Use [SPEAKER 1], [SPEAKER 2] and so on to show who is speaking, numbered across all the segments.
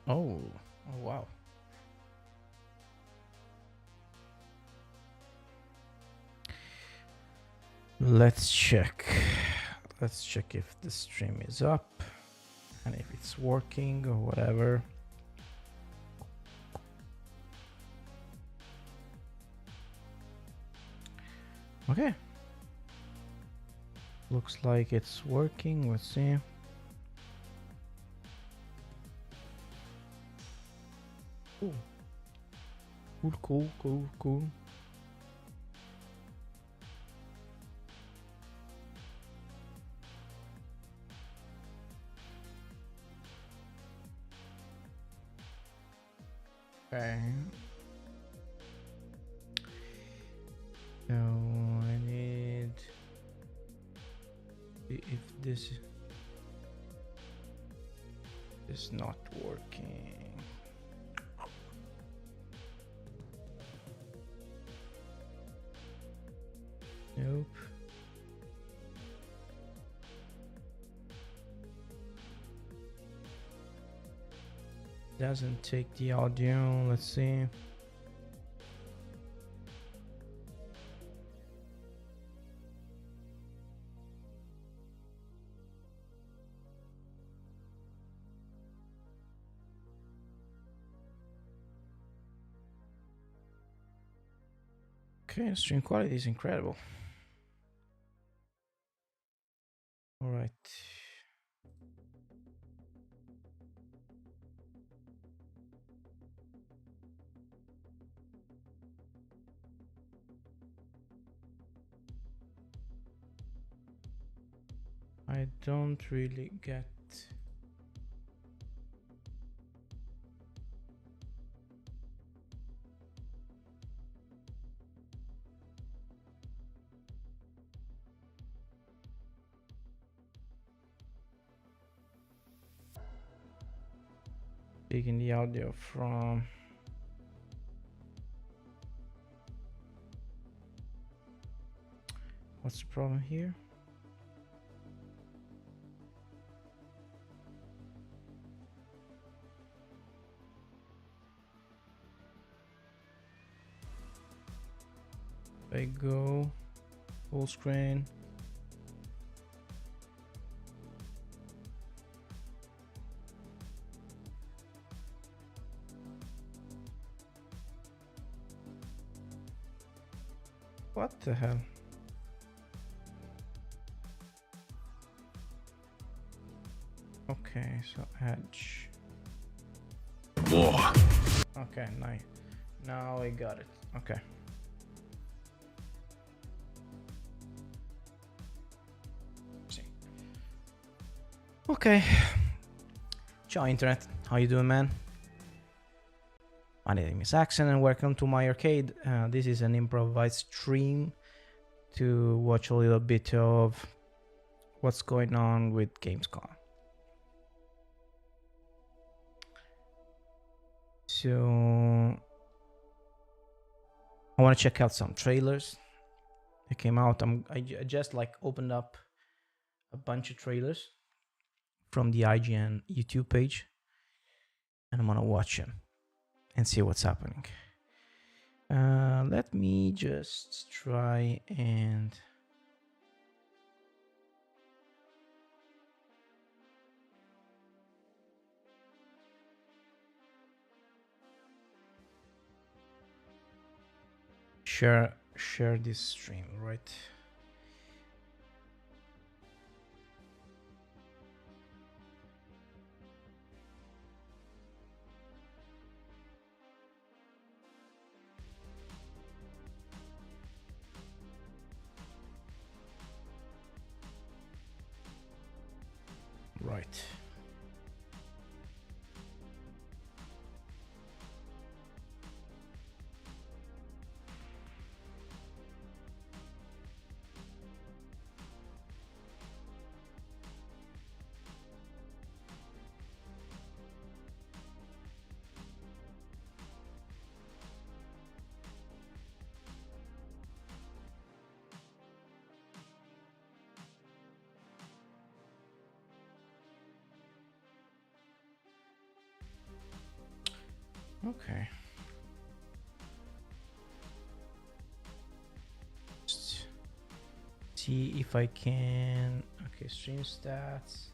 [SPEAKER 1] Oh, oh wow. Let's check. Let's check if the stream is up and if it's working or whatever. Okay. Looks like it's working. Let's see. Cool. Cool. Okay. So I need if this is not working. Nope. Doesn't take the audio. Let's see. Okay, stream quality is incredible. All right. I don't really get. Taking the audio from. What's the problem here? I go full screen. What the hell? Okay, so Edge.
[SPEAKER 2] More.
[SPEAKER 1] Okay, nice. Now I got it. Okay. See. Okay. Ciao internet. How you doing, man? My name is Axon and welcome to my arcade. This is an improvised stream to watch a little bit of what's going on with Gamescom. So I want to check out some trailers that came out. I just like opened up a bunch of trailers from the IGN YouTube page, and I'm gonna watch them and see what's happening. Let me just try and share this stream, right? Right. Okay. Just see if I can. Okay, stream stats.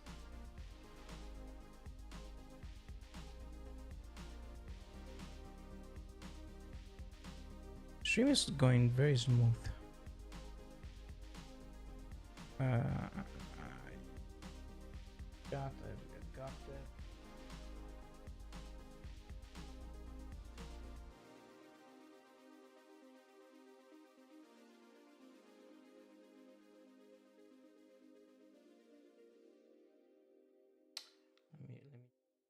[SPEAKER 1] Stream is going very smooth. I got that. Let me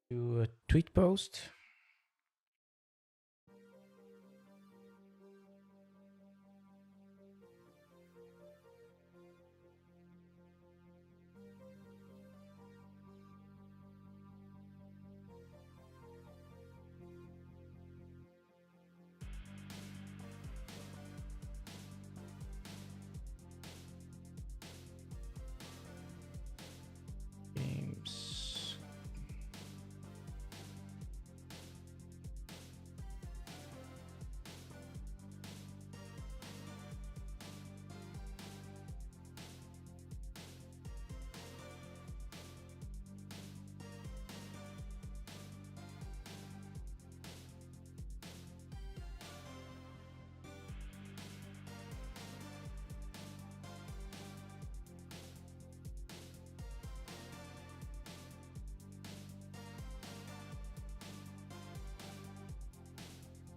[SPEAKER 1] do a tweet post. Games.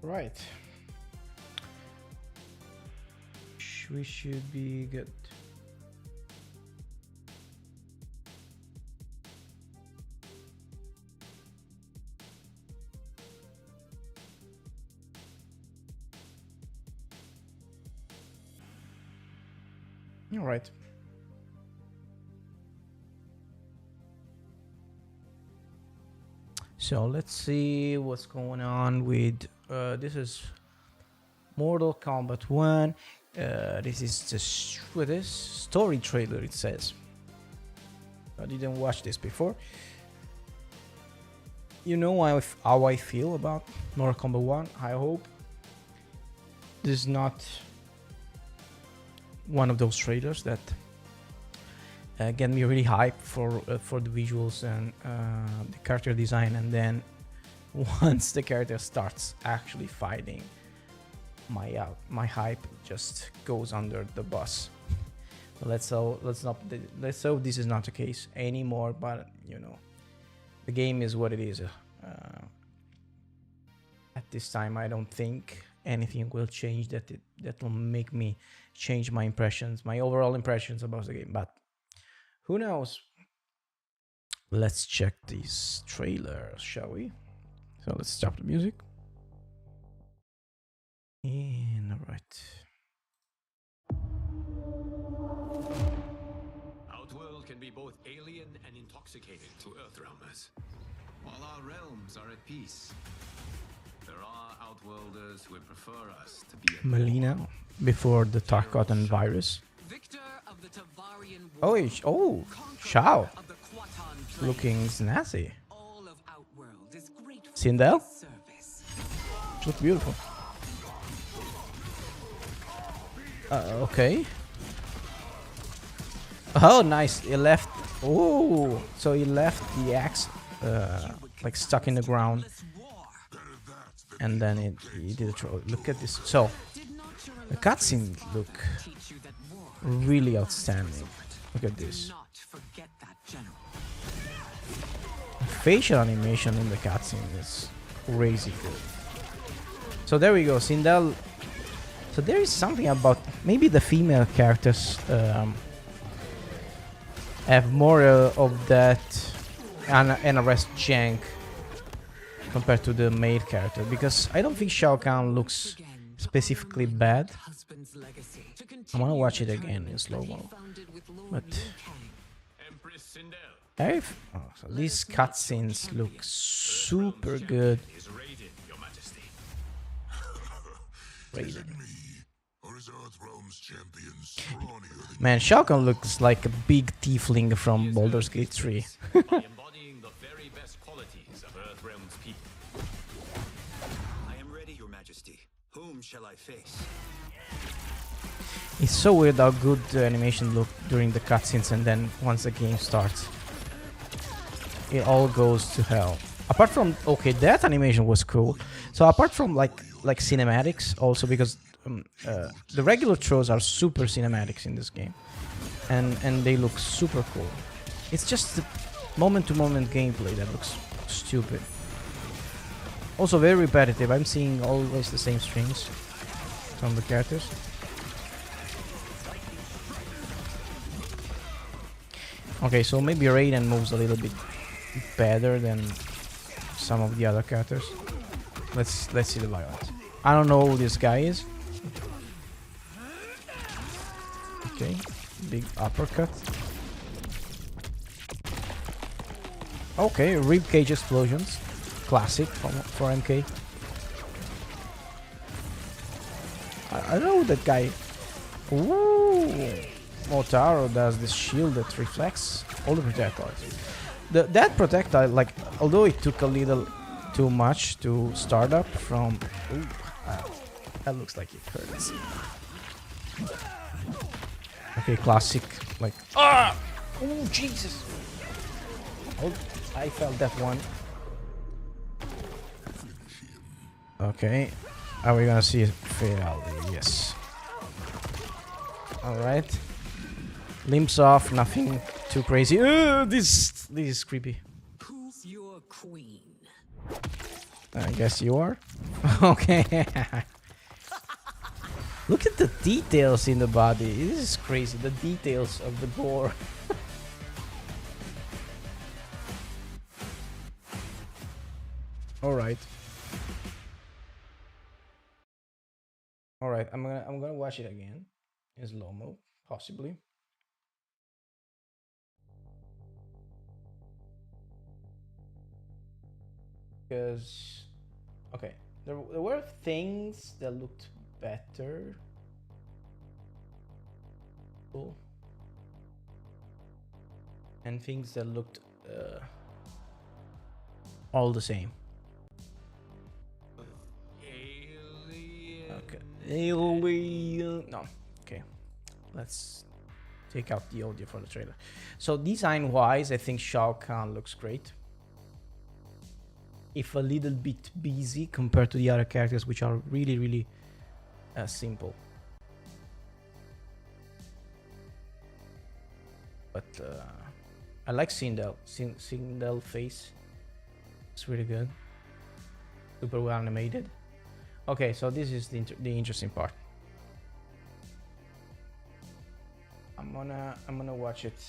[SPEAKER 1] Right. We should be good. All right. So let's see what's going on with this is Mortal Kombat 1. This is just with this story trailer, it says. I didn't watch this before. You know how I feel about Mortal Kombat 1. I hope this is not one of those trailers that get me really hyped for the visuals and the character design, and then once the character starts actually fighting, my hype just goes under the bus. Let's hope this is not the case anymore. But you know, the game is what it is. At this time, I don't think anything will change that will make me change my overall impressions about the game. But who knows? Let's check these trailers, shall we? So let's stop the music. And all right.
[SPEAKER 2] Outworld can be both alien and intoxicating to Earthrealmers.
[SPEAKER 3] While our realms are at peace,
[SPEAKER 2] There are Outworlders who would prefer us to be at
[SPEAKER 1] Melina before the Tarkatan virus.
[SPEAKER 4] Victor of the Tavarian
[SPEAKER 1] Oh,
[SPEAKER 4] War,
[SPEAKER 1] Shao,
[SPEAKER 4] of the Quatan Plains.
[SPEAKER 1] looking snazzy.
[SPEAKER 4] All of Outworld is grateful
[SPEAKER 1] Sindel?
[SPEAKER 4] for his service.
[SPEAKER 1] She looks beautiful. Okay. Oh, nice. He left. Oh, so he left the axe like stuck in the ground, and then he did a throw. Look at this. So the cutscenes look
[SPEAKER 4] Teach you that war
[SPEAKER 1] really outstanding. Look at this.
[SPEAKER 4] not forget that general.
[SPEAKER 1] Facial animation in the cutscene is crazy good. So there we go, Sindel. So there is something about maybe the female characters have more of that NRS jank compared to the male character, because I don't think Shao Kahn looks specifically bad.
[SPEAKER 4] Husband's legacy. To
[SPEAKER 1] I want to
[SPEAKER 4] continue
[SPEAKER 1] watch it
[SPEAKER 4] the
[SPEAKER 1] again in
[SPEAKER 4] tournament
[SPEAKER 1] slow
[SPEAKER 4] that he
[SPEAKER 1] mo.
[SPEAKER 4] founded with Lord
[SPEAKER 1] But
[SPEAKER 4] Liu Kang.
[SPEAKER 2] Empress Sindel.
[SPEAKER 1] so these cutscenes look super good.
[SPEAKER 2] Is raided, Your Majesty.
[SPEAKER 1] Rated.
[SPEAKER 5] Or is Earthrealm's champion scrawnier than
[SPEAKER 1] Man, Shao Kahn looks like a big tiefling from Baldur's Gate 3.
[SPEAKER 2] By embodying the very best qualities of Earthrealm's people.
[SPEAKER 3] shall I face?
[SPEAKER 1] It's so weird how good the animation look during the cutscenes, and then once the game starts, it all goes to hell. Apart from, okay, that animation was cool. So apart from like cinematics, also because the regular throws are super cinematics in this game, and they look super cool. It's just the moment-to-moment gameplay that looks stupid. Also very repetitive. I'm seeing always the same strings from the characters. Okay, so maybe Raiden moves a little bit better than some of the other characters. Let's see the violence. I don't know who this guy is. Okay, big uppercut. Okay, ribcage explosions. Classic for MK. I don't know that guy. Ooh, Motaro does this shield that reflects all the projectiles. That projectile, like, although it took a little too much to start up from. Ooh, that looks like it hurts. Okay, classic, like. Ah! Oh Jesus! Oh, I felt that one. Okay, are we gonna see a fatality? Yes. All right. Limps off, nothing too crazy. This is creepy.
[SPEAKER 4] Who's your queen?
[SPEAKER 1] I guess you are. Okay. Look at the details in the body. This is crazy. The details of the gore. All right. All right. I'm gonna watch it again in slow mo, possibly. Because, okay, there were things that looked better. Cool. And things that looked all the same.
[SPEAKER 2] Alien.
[SPEAKER 1] Okay. Alien. No. Okay. Let's take out the audio for the trailer. So design-wise, I think Shao Kahn looks great. If a little bit busy compared to the other characters, which are really, really simple. But I like Sindel. Sindel face. It's really good. Super well animated. Okay, so this is the interesting part. I'm gonna watch it.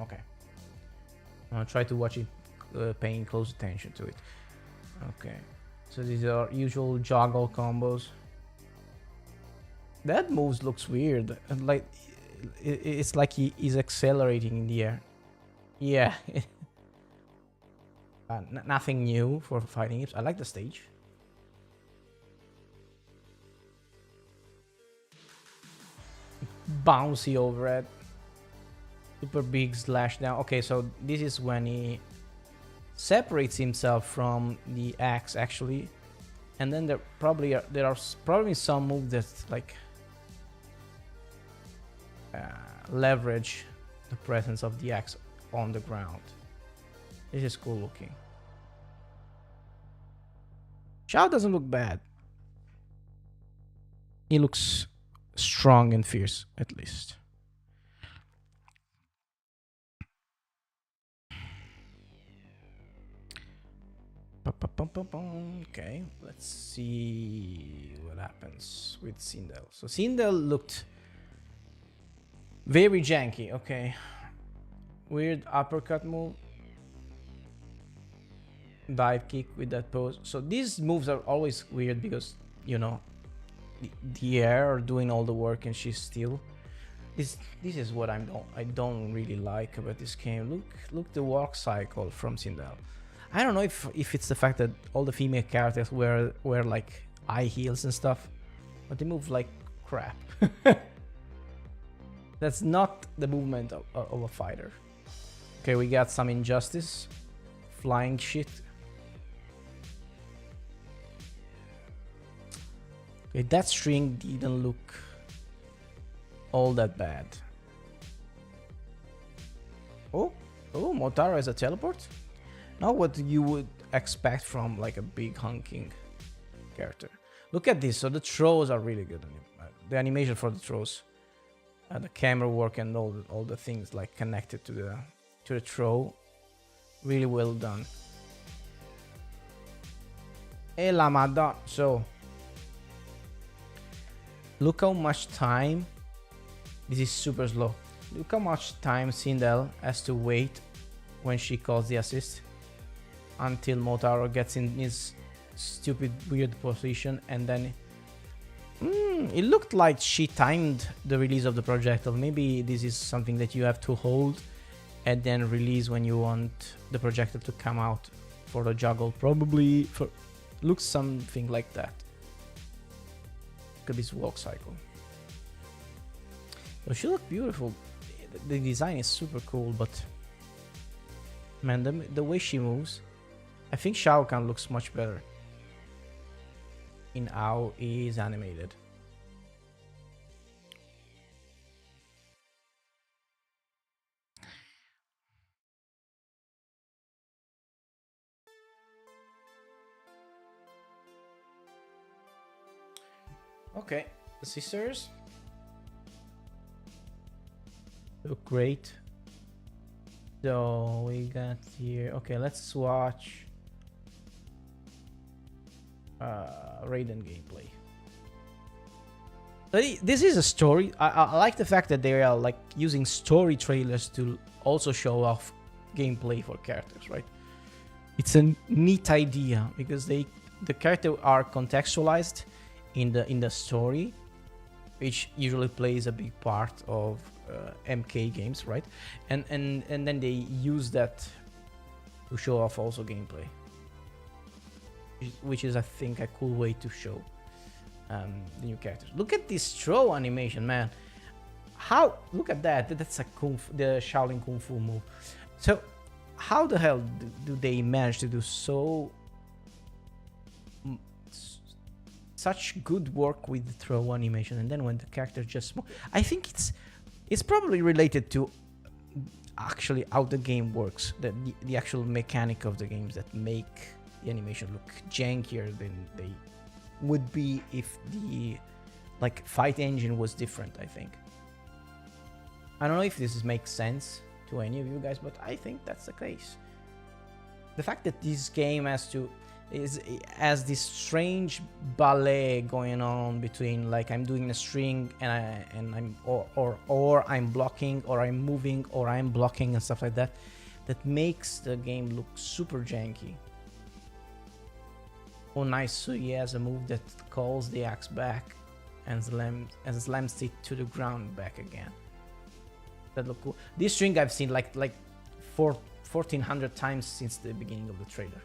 [SPEAKER 1] Okay. I'm gonna try to watch it, paying close attention to it. Okay. So these are usual joggle combos. That moves looks weird. Like it's like he's accelerating in the air. Yeah. Nothing new for fighting games. I like the stage. Bouncy overhead. Super big slash down. Okay, so this is when he separates himself from the axe actually, and then there are probably some moves that like leverage the presence of the axe on the ground. This is cool looking. Shao doesn't look bad. He looks strong and fierce, at least. Okay, let's see what happens with Sindel. So Sindel looked very janky. Okay, weird uppercut move, dive kick with that pose. So these moves are always weird because, you know, the air are doing all the work and she's still. This is what I don't really like about this game. Look the walk cycle from Sindel. I don't know if it's the fact that all the female characters wear like high heels and stuff, but they move like crap. That's not the movement of a fighter. Okay, Okay, we got some injustice. Flying shit. Okay, that string didn't look all that bad. Oh, Motaro is a teleport? Not what you would expect from like a big honking character. Look at this. So the throws are really good. The animation for the throws, the camera work, and all the things like connected to the throw, really well done. E la madonna. So look how much time. This is super slow. Look how much time Sindel has to wait when she calls the assist until Motaro gets in his stupid weird position, and then it looked like she timed the release of the projectile. Maybe this is something that you have to hold and then release when you want the projectile to come out for the juggle. Probably looks something like that. Look at this walk cycle. So she looked beautiful. The design is super cool, but man, the way she moves, I think Shao Kahn looks much better in how he is animated. Okay, the sisters look great. So we got here. Okay, let's watch Raiden gameplay. This is a story. I like the fact that they are like using story trailers to also show off gameplay for characters, right? It's a neat idea because the characters are contextualized in the story, which usually plays a big part of MK games, right? And then they use that to show off also gameplay, which is I think a cool way to show the new characters. Look at this throw animation, man. How? Look at that. That's the Shaolin Kung Fu move. So how the hell do they manage to do such good work with the throw animation, and then when the character just moves? I think it's probably related to actually how the game works, the actual mechanic of the games that make the animation look jankier than they would be if the like fight engine was different. I think. I don't know if this makes sense to any of you guys, but I think that's the case. The fact that this game has this strange ballet going on between like I'm doing a string and I'm or I'm blocking, or I'm moving, or I'm blocking and stuff like that, that makes the game look super janky. Oh nice, so he has a move that calls the axe back and slams it to the ground back again. That look cool. This string I've seen like 1400 times since the beginning of the trailer.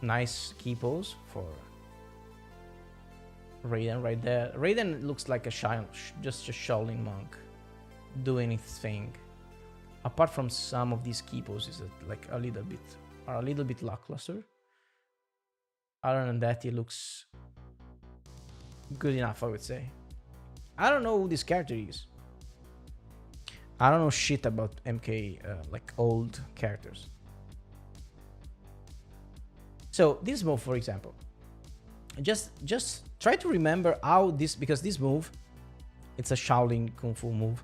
[SPEAKER 1] Nice key pose for Raiden right there. Raiden looks like just a Shaolin monk doing its thing. Apart from some of these key poses that like are a little bit lackluster. Other than that, he looks good enough, I would say. I don't know who this character is. I don't know shit about MK like old characters. So this move, for example, just try to remember how this, because this move, it's a Shaolin Kung Fu move,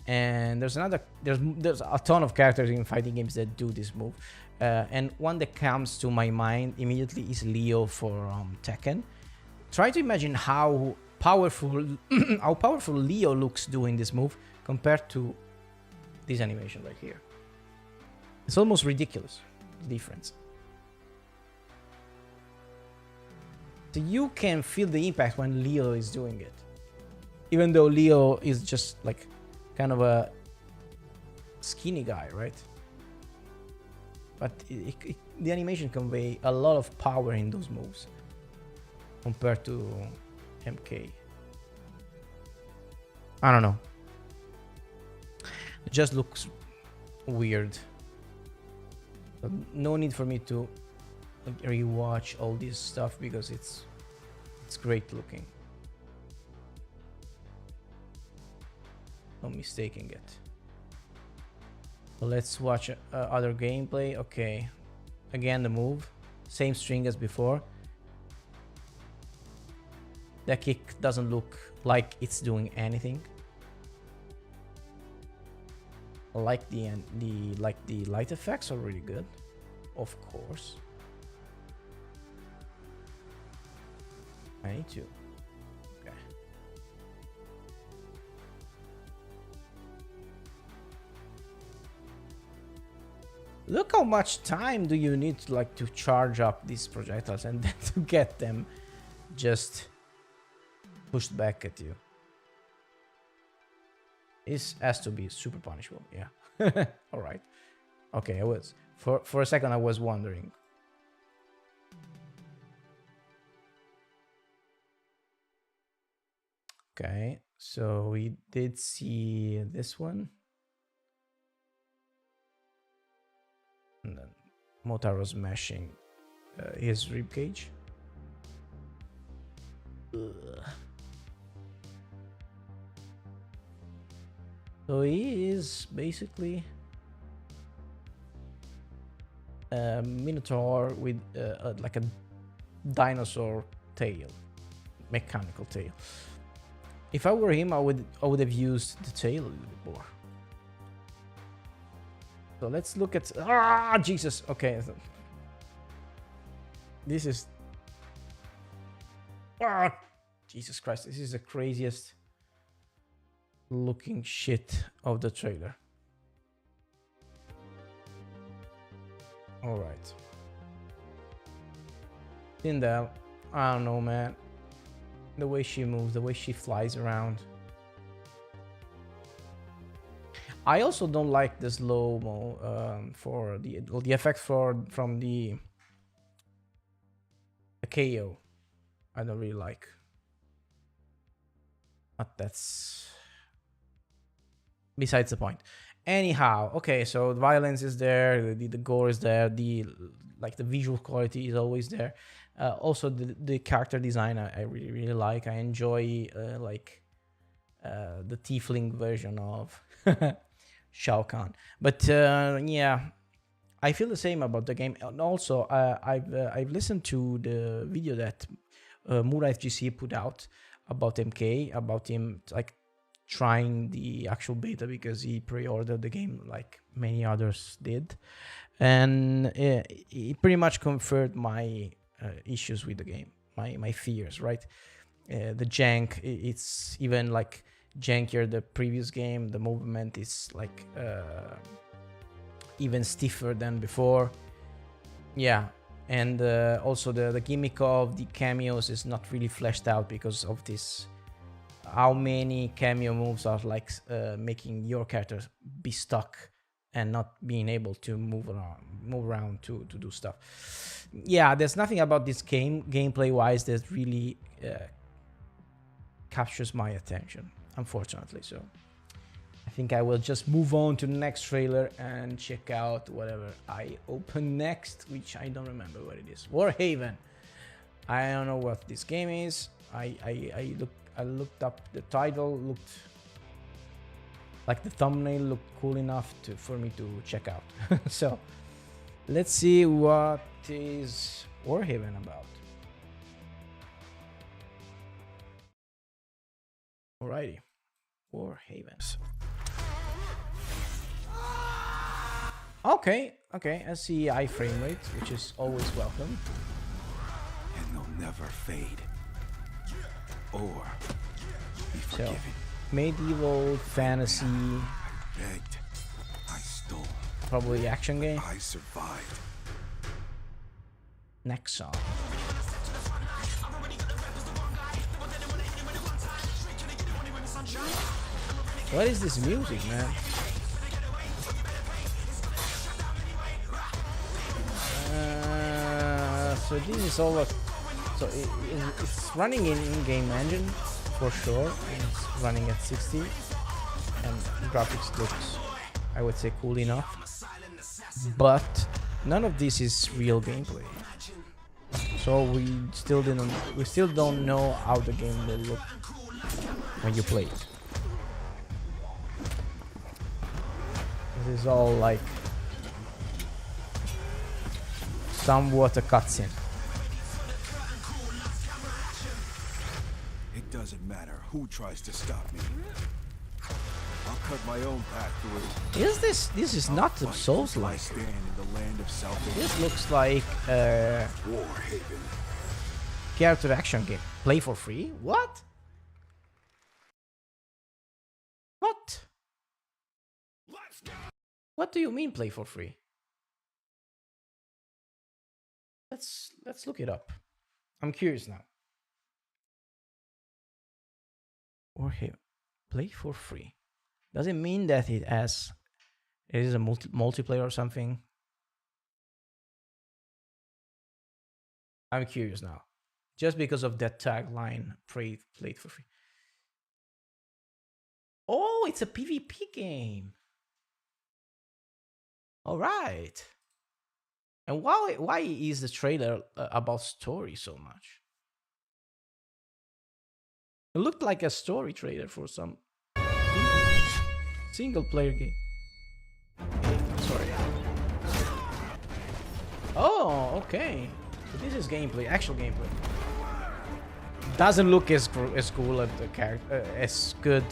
[SPEAKER 1] and there's a ton of characters in fighting games that do this move, and one that comes to my mind immediately is Leo for Tekken. Try to imagine how powerful Leo looks doing this move compared to this animation right here. It's almost ridiculous, the difference. So you can feel the impact when Leo is doing it. Even though Leo is just like kind of a skinny guy, right? But the animation convey a lot of power in those moves compared to MK. I don't know. It just looks weird. But no need for me to rewatch all this stuff because it's great looking. No mistaking it. So let's watch other gameplay. Okay, again the move, same string as before. The kick doesn't look like it's doing anything. Like the light effects are really good, of course. I need to. Okay. Look how much time do you need to charge up these projectiles and then to get them just pushed back at you. This has to be super punishable. Yeah. All right. Okay. I was for a second I was wondering. Okay. So we did see this one. And then Motaro's mashing his ribcage. Ugh. So he is basically a minotaur with like a dinosaur tail, mechanical tail. If I were him, I would have used the tail a little bit more. So let's look at Jesus. Okay, so this is Jesus Christ. This is the craziest looking shit of the trailer. All right, Tyndall, I don't know, man. The way she moves, the way she flies around. I also don't like the slow-mo for the effect from the KO. I don't really like. But that's besides the point. Anyhow, okay, so the violence is there, the gore is there, the visual quality is always there. Also the character design I really like. I enjoy the tiefling version of Shao Kahn. But yeah, I feel the same about the game. And also I've listened to the video that Mura FGC put out about MK, about him trying the actual beta because he pre-ordered the game like many others did, and he pretty much confirmed my issues with the game, my fears, right? The jank, it's even like jankier the previous game. The movement is like even stiffer than before. Yeah, and also the gimmick of the cameos is not really fleshed out because of this. How many cameo moves are making your character be stuck and not being able to move around to do stuff. Yeah, there's nothing about this game gameplay wise that really captures my attention, unfortunately. So I think I will just move on to the next trailer and check out whatever I open next, which I don't remember what it is. Warhaven. I don't know what this game is. I looked up the title, looked like the thumbnail looked cool enough for me to check out. So let's see what is Warhaven about. Alrighty, Warhaven. Okay, I see high frame rate, which is always welcome.
[SPEAKER 5] And they'll never fade. Or be forgiven.
[SPEAKER 1] So, medieval fantasy.
[SPEAKER 5] I begged. I stole.
[SPEAKER 1] Probably action game.
[SPEAKER 5] I survived.
[SPEAKER 1] Next song. What is this music, man? So this is all a, so it's running in game engine for sure, and it's running at 60, and graphics looks I would say cool enough, but none of this is real gameplay. So we still don't know how the game will look when you play it. This is all like somewhat a cutscene.
[SPEAKER 6] It doesn't matter who tries to stop me. I'll cut my own path through.
[SPEAKER 1] This is not the Souls-like.
[SPEAKER 6] Stand in the land of salvation.
[SPEAKER 1] This looks like
[SPEAKER 6] War Haven.
[SPEAKER 1] character action game. Play for free? What? What? What do you mean play for free? Let's look it up. I'm curious now. Or here, play for free. Does it mean that it is a multiplayer or something? I'm curious now. Just because of that tagline, played for free. Oh, it's a PvP game. All right. And why is the trailer about story so much? It looked like a story trailer for some single player game. Sorry. Oh, okay. So this is gameplay, actual gameplay. Doesn't look as cool as the character, as good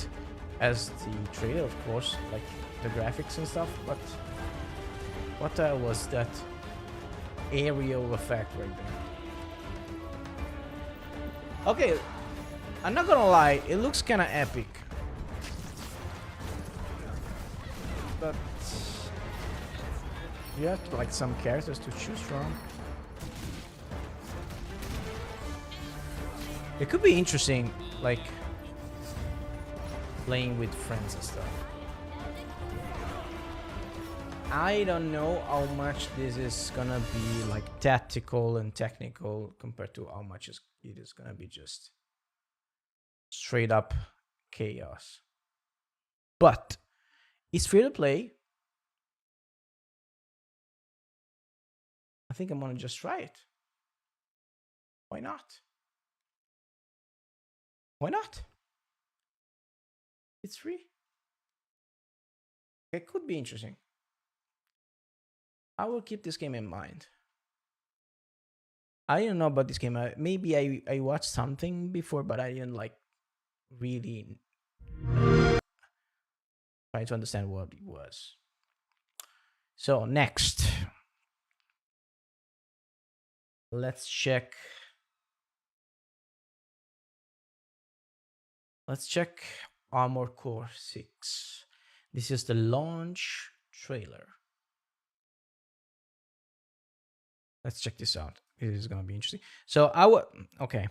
[SPEAKER 1] as the trailer, of course, like the graphics and stuff. But what was that aerial effect right there? Okay, I'm not gonna lie, it looks kind of epic, but you have like some characters to choose from. It could be interesting, like playing with friends and stuff. I don't know how much this is gonna be like tactical and technical compared to how much it is gonna be just straight up chaos. But it's free to play. I think I'm gonna just try it. Why not? Why not? It's free. It could be interesting. I will keep this game in mind. I didn't know about this game. Maybe I watched something before, but I didn't like really try to understand what it was. So next, let's check. Let's check Armored Core 6. This is the launch trailer. Let's check this out. It is gonna be interesting. So okay.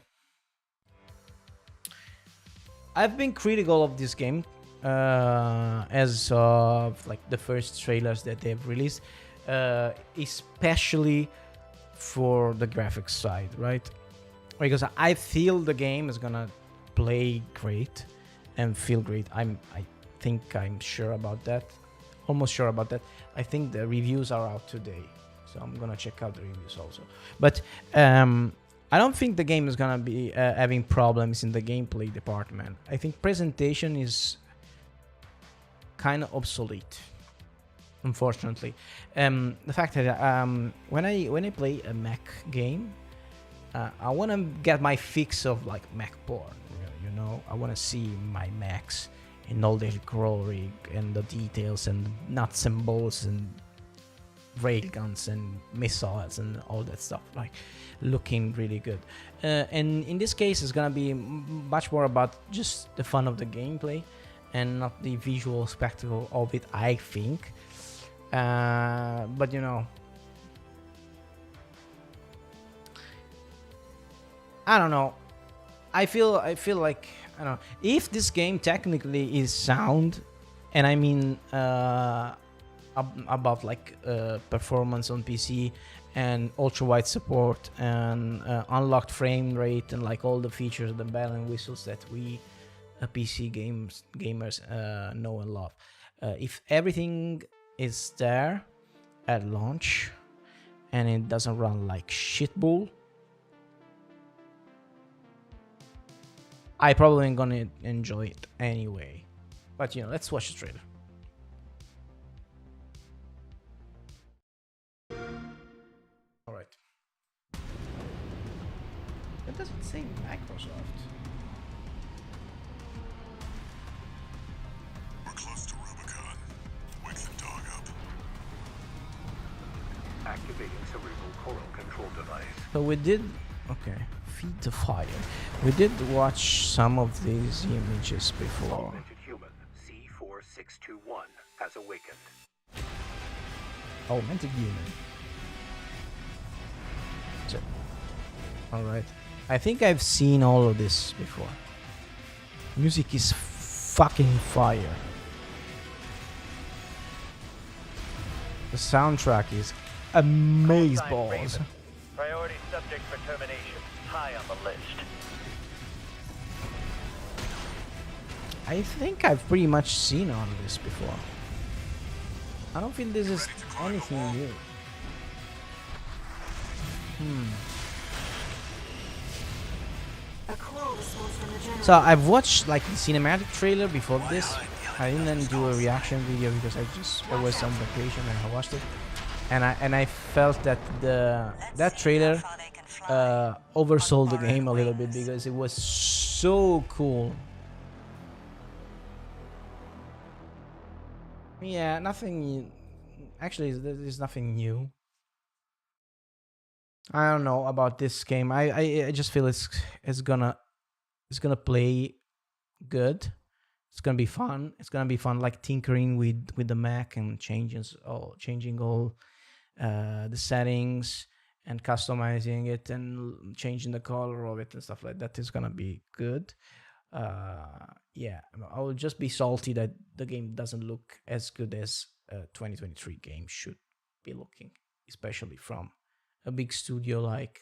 [SPEAKER 1] I've been critical of this game as of like the first trailers that they've released, especially for the graphics side, right? Because I feel the game is gonna play great and feel great. I think I'm sure about that. Almost sure about that. I think the reviews are out today, so I'm gonna check out the reviews also. But I don't think the game is gonna be having problems in the gameplay department. I think presentation is kind of obsolete, unfortunately. The fact that when I play a mech game, I want to get my fix of like mech porn. You know, I want to see my mechs in all their glory and the details and nuts and bolts and railguns and missiles and all that stuff, like looking really good. And in this case, it's gonna be much more about just the fun of the gameplay and not the visual spectacle of it, I think. But you know, I don't know. I feel like, I don't know, if this game technically is sound, and I mean about like performance on PC and ultra wide support and unlocked frame rate and like all the features, the bell and whistles that we PC gamers know and love. If everything is there at launch and it doesn't run like shitbull, I probably ain't gonna enjoy it anyway. But you know, let's watch the trailer. All right. That doesn't say Microsoft.
[SPEAKER 5] We're close to Rubicon. Wake the dog up.
[SPEAKER 7] Activating cerebral coral control device.
[SPEAKER 1] So we did, okay, feed the fire. We did watch some of these images before.
[SPEAKER 7] Augmented human C4621 has awakened.
[SPEAKER 1] Augmented human. So, all right. I think I've seen all of this before. Music is fucking fire. The soundtrack is amazeballs.
[SPEAKER 7] Priority subject for termination. High on the list.
[SPEAKER 1] I think I've pretty much seen all of this before. I don't think this is anything new. So I've watched like the cinematic trailer before this. I didn't do a reaction video because I was on vacation and I watched it, and I felt that that trailer oversold the game a little bit because it was so cool. Yeah, nothing. Actually, there's nothing new. I don't know about this game. I just feel it's gonna play good. It's gonna be fun. It's gonna be fun, like tinkering with the Mac and changing all the settings and customizing it and changing the color of it and stuff like that. Is gonna be good. Yeah, I will just be salty that the game doesn't look as good as a 2023 game should be looking, especially from a big studio like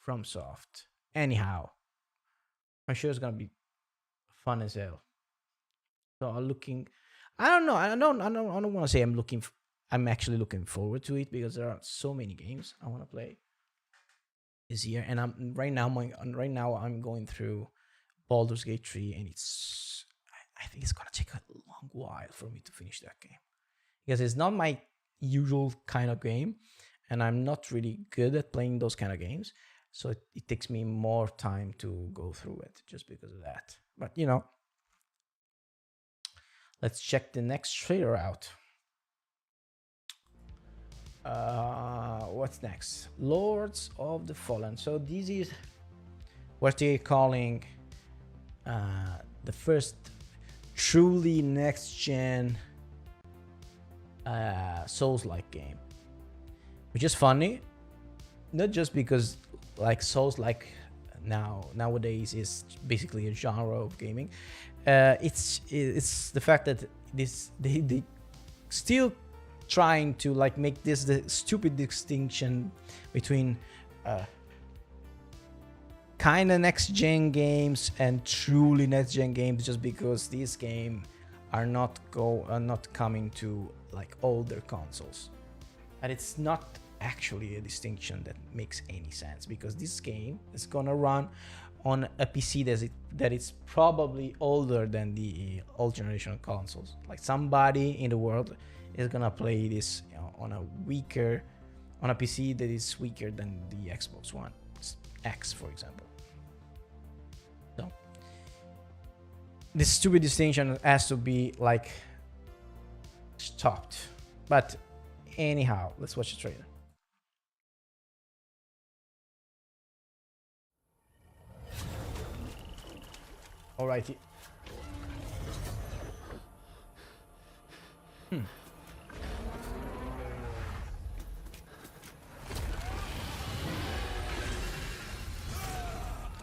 [SPEAKER 1] FromSoft. Anyhow, I'm sure it's gonna be fun as hell. So I'm looking. I don't know. I don't want to say I'm actually looking forward to it because there are so many games I want to play this year, and I'm right now I'm going through Baldur's Gate 3, and I think it's gonna take a long while for me to finish that game because it's not my usual kind of game, and I'm not really good at playing those kind of games. So it takes me more time to go through it just because of that. But you know, let's check the next trailer out. What's next? Lords of the Fallen. So this is what they're calling the first truly next-gen Souls-like game, which is funny, not just because like Souls-like nowadays is basically a genre of gaming. It's the fact that they still trying to like make this the stupid distinction between kind of next gen games and truly next gen games, just because these games are not coming to like older consoles. And it's not actually a distinction that makes any sense, because this game is gonna run on a PC that is probably older than the old generation consoles. Like somebody in the world is gonna play this, you know, on a PC that is weaker than the Xbox One X, for example. So this stupid distinction has to be like stopped. But anyhow, let's watch the trailer. Alrighty.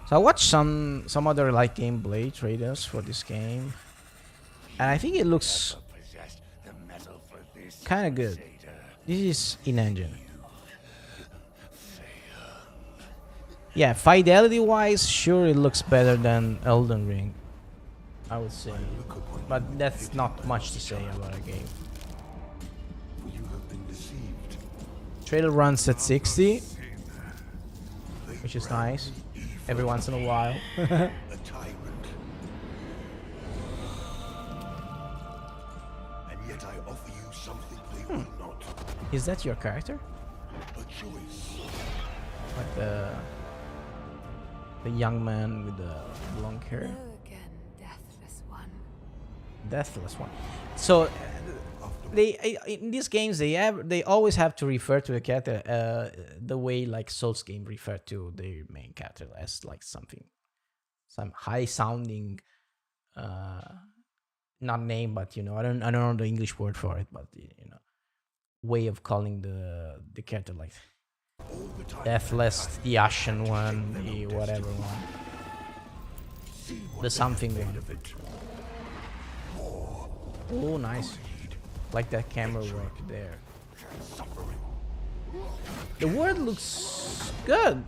[SPEAKER 1] So I watched some other like gameplay trailers for this game, and I think it looks kind of good. This is in-engine. Yeah, fidelity-wise, sure it looks better than Elden Ring. I would say. But that's not much to say about a game.
[SPEAKER 6] For you have been deceived.
[SPEAKER 1] Trailer runs at 60, which is nice. Every once in a while.
[SPEAKER 6] A tyrant. And yet I offer you something they will not.
[SPEAKER 1] Is that your character?
[SPEAKER 6] A choice.
[SPEAKER 1] Like the young man with the long hair?
[SPEAKER 8] Hello again, deathless one.
[SPEAKER 1] Deathless one. So in these games they always have to refer to the character the way like Souls game refer to their main character as like some high sounding not name, but you know, I don't know the English word for it, but you know, way of calling the character, like Deathless, the Ashen one, the whatever one, the something one. Oh, nice. Like that camera work there. The world looks good.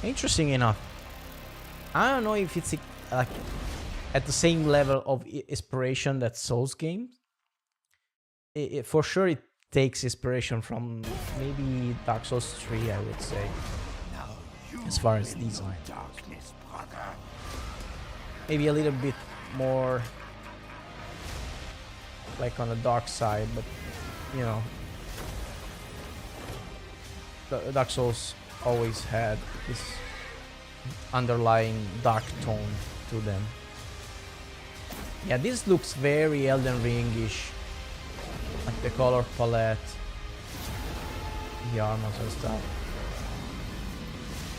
[SPEAKER 1] Interesting enough. I don't know if it's like at the same level of inspiration that Souls games. For sure, it takes inspiration from maybe Dark Souls 3, I would say, as far as design. Maybe a little bit more like on the dark side, but you know, the Dark Souls always had this underlying dark tone to them. Yeah, this looks very Elden Ring-ish, like the color palette, the armors and stuff.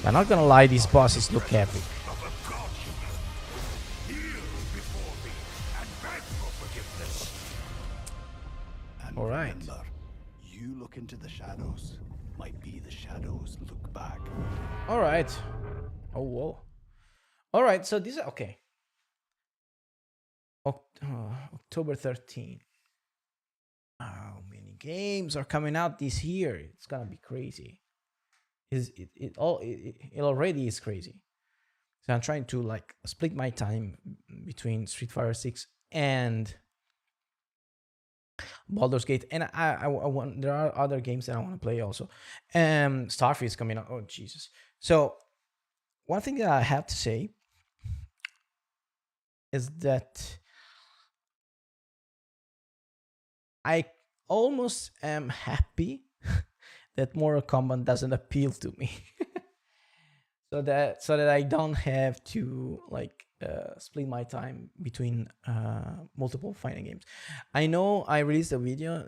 [SPEAKER 1] I'm not gonna lie, these bosses look epic. All right.
[SPEAKER 6] Remember, you look into the shadows, might be the shadows look back.
[SPEAKER 1] All right. Oh, whoa. All right, so this is okay. October 13th. How many games are coming out this year? It's gonna be crazy. It already is crazy. So I'm trying to like split my time between Street Fighter 6 and Baldur's Gate, and I want, there are other games that I want to play also. Starfield is coming out. Oh Jesus! So one thing that I have to say is that I almost am happy that Mortal Kombat doesn't appeal to me, so that I don't have to like split my time between multiple fighting games. I know I released a video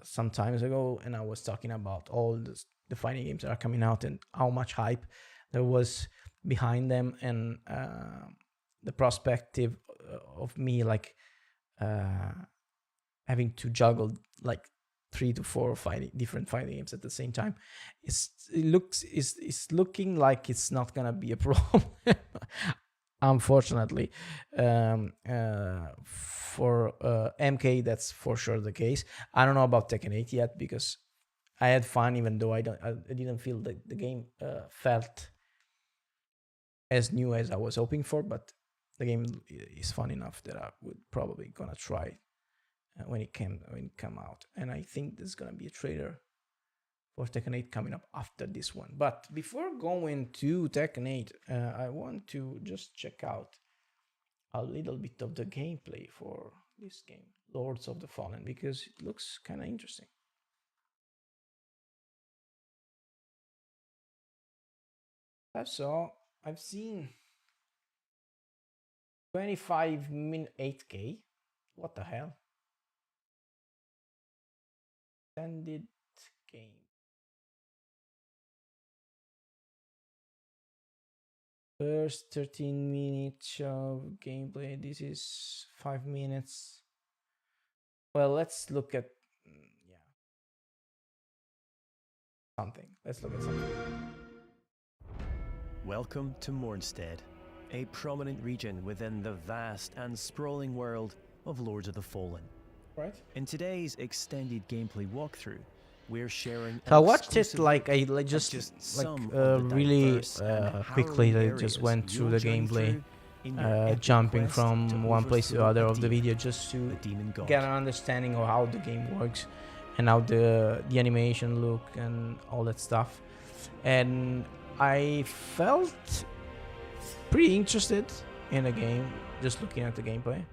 [SPEAKER 1] some times ago, and I was talking about all the fighting games that are coming out and how much hype there was behind them, and the perspective of me like having to juggle like 3 to 4 different fighting games at the same time. It's looking like it's not gonna be a problem. Unfortunately, for MK, that's for sure the case. I don't know about Tekken 8 yet, because I had fun, even though I didn't feel that the game felt as new as I was hoping for. But the game is fun enough that I would probably gonna try when it come out. And I think there's gonna be a trailer for Tekken 8 coming up after this one. But before going to Tekken 8, I want to just check out a little bit of the gameplay for this game, Lords of the Fallen, because it looks kind of interesting. I've seen 25-minute 8K. What the hell? Extended game. First 13 minutes of gameplay. This is 5 minutes. Well, let's look at something. Let's look at something.
[SPEAKER 9] Welcome to Mornstead, a prominent region within the vast and sprawling world of Lords of the Fallen.
[SPEAKER 1] Right.
[SPEAKER 9] In today's extended gameplay walkthrough, we're sharing.
[SPEAKER 1] So I watched it like really quickly. I just went through the gameplay,
[SPEAKER 9] In your epic
[SPEAKER 1] jumping
[SPEAKER 9] quest
[SPEAKER 1] from
[SPEAKER 9] to
[SPEAKER 1] one place to the
[SPEAKER 9] overthrow
[SPEAKER 1] other
[SPEAKER 9] a
[SPEAKER 1] of the
[SPEAKER 9] demon,
[SPEAKER 1] video just to
[SPEAKER 9] the demon god.
[SPEAKER 1] get an understanding of how the game works and how the animation look and all that stuff. And I felt pretty interested in the game just looking at the gameplay.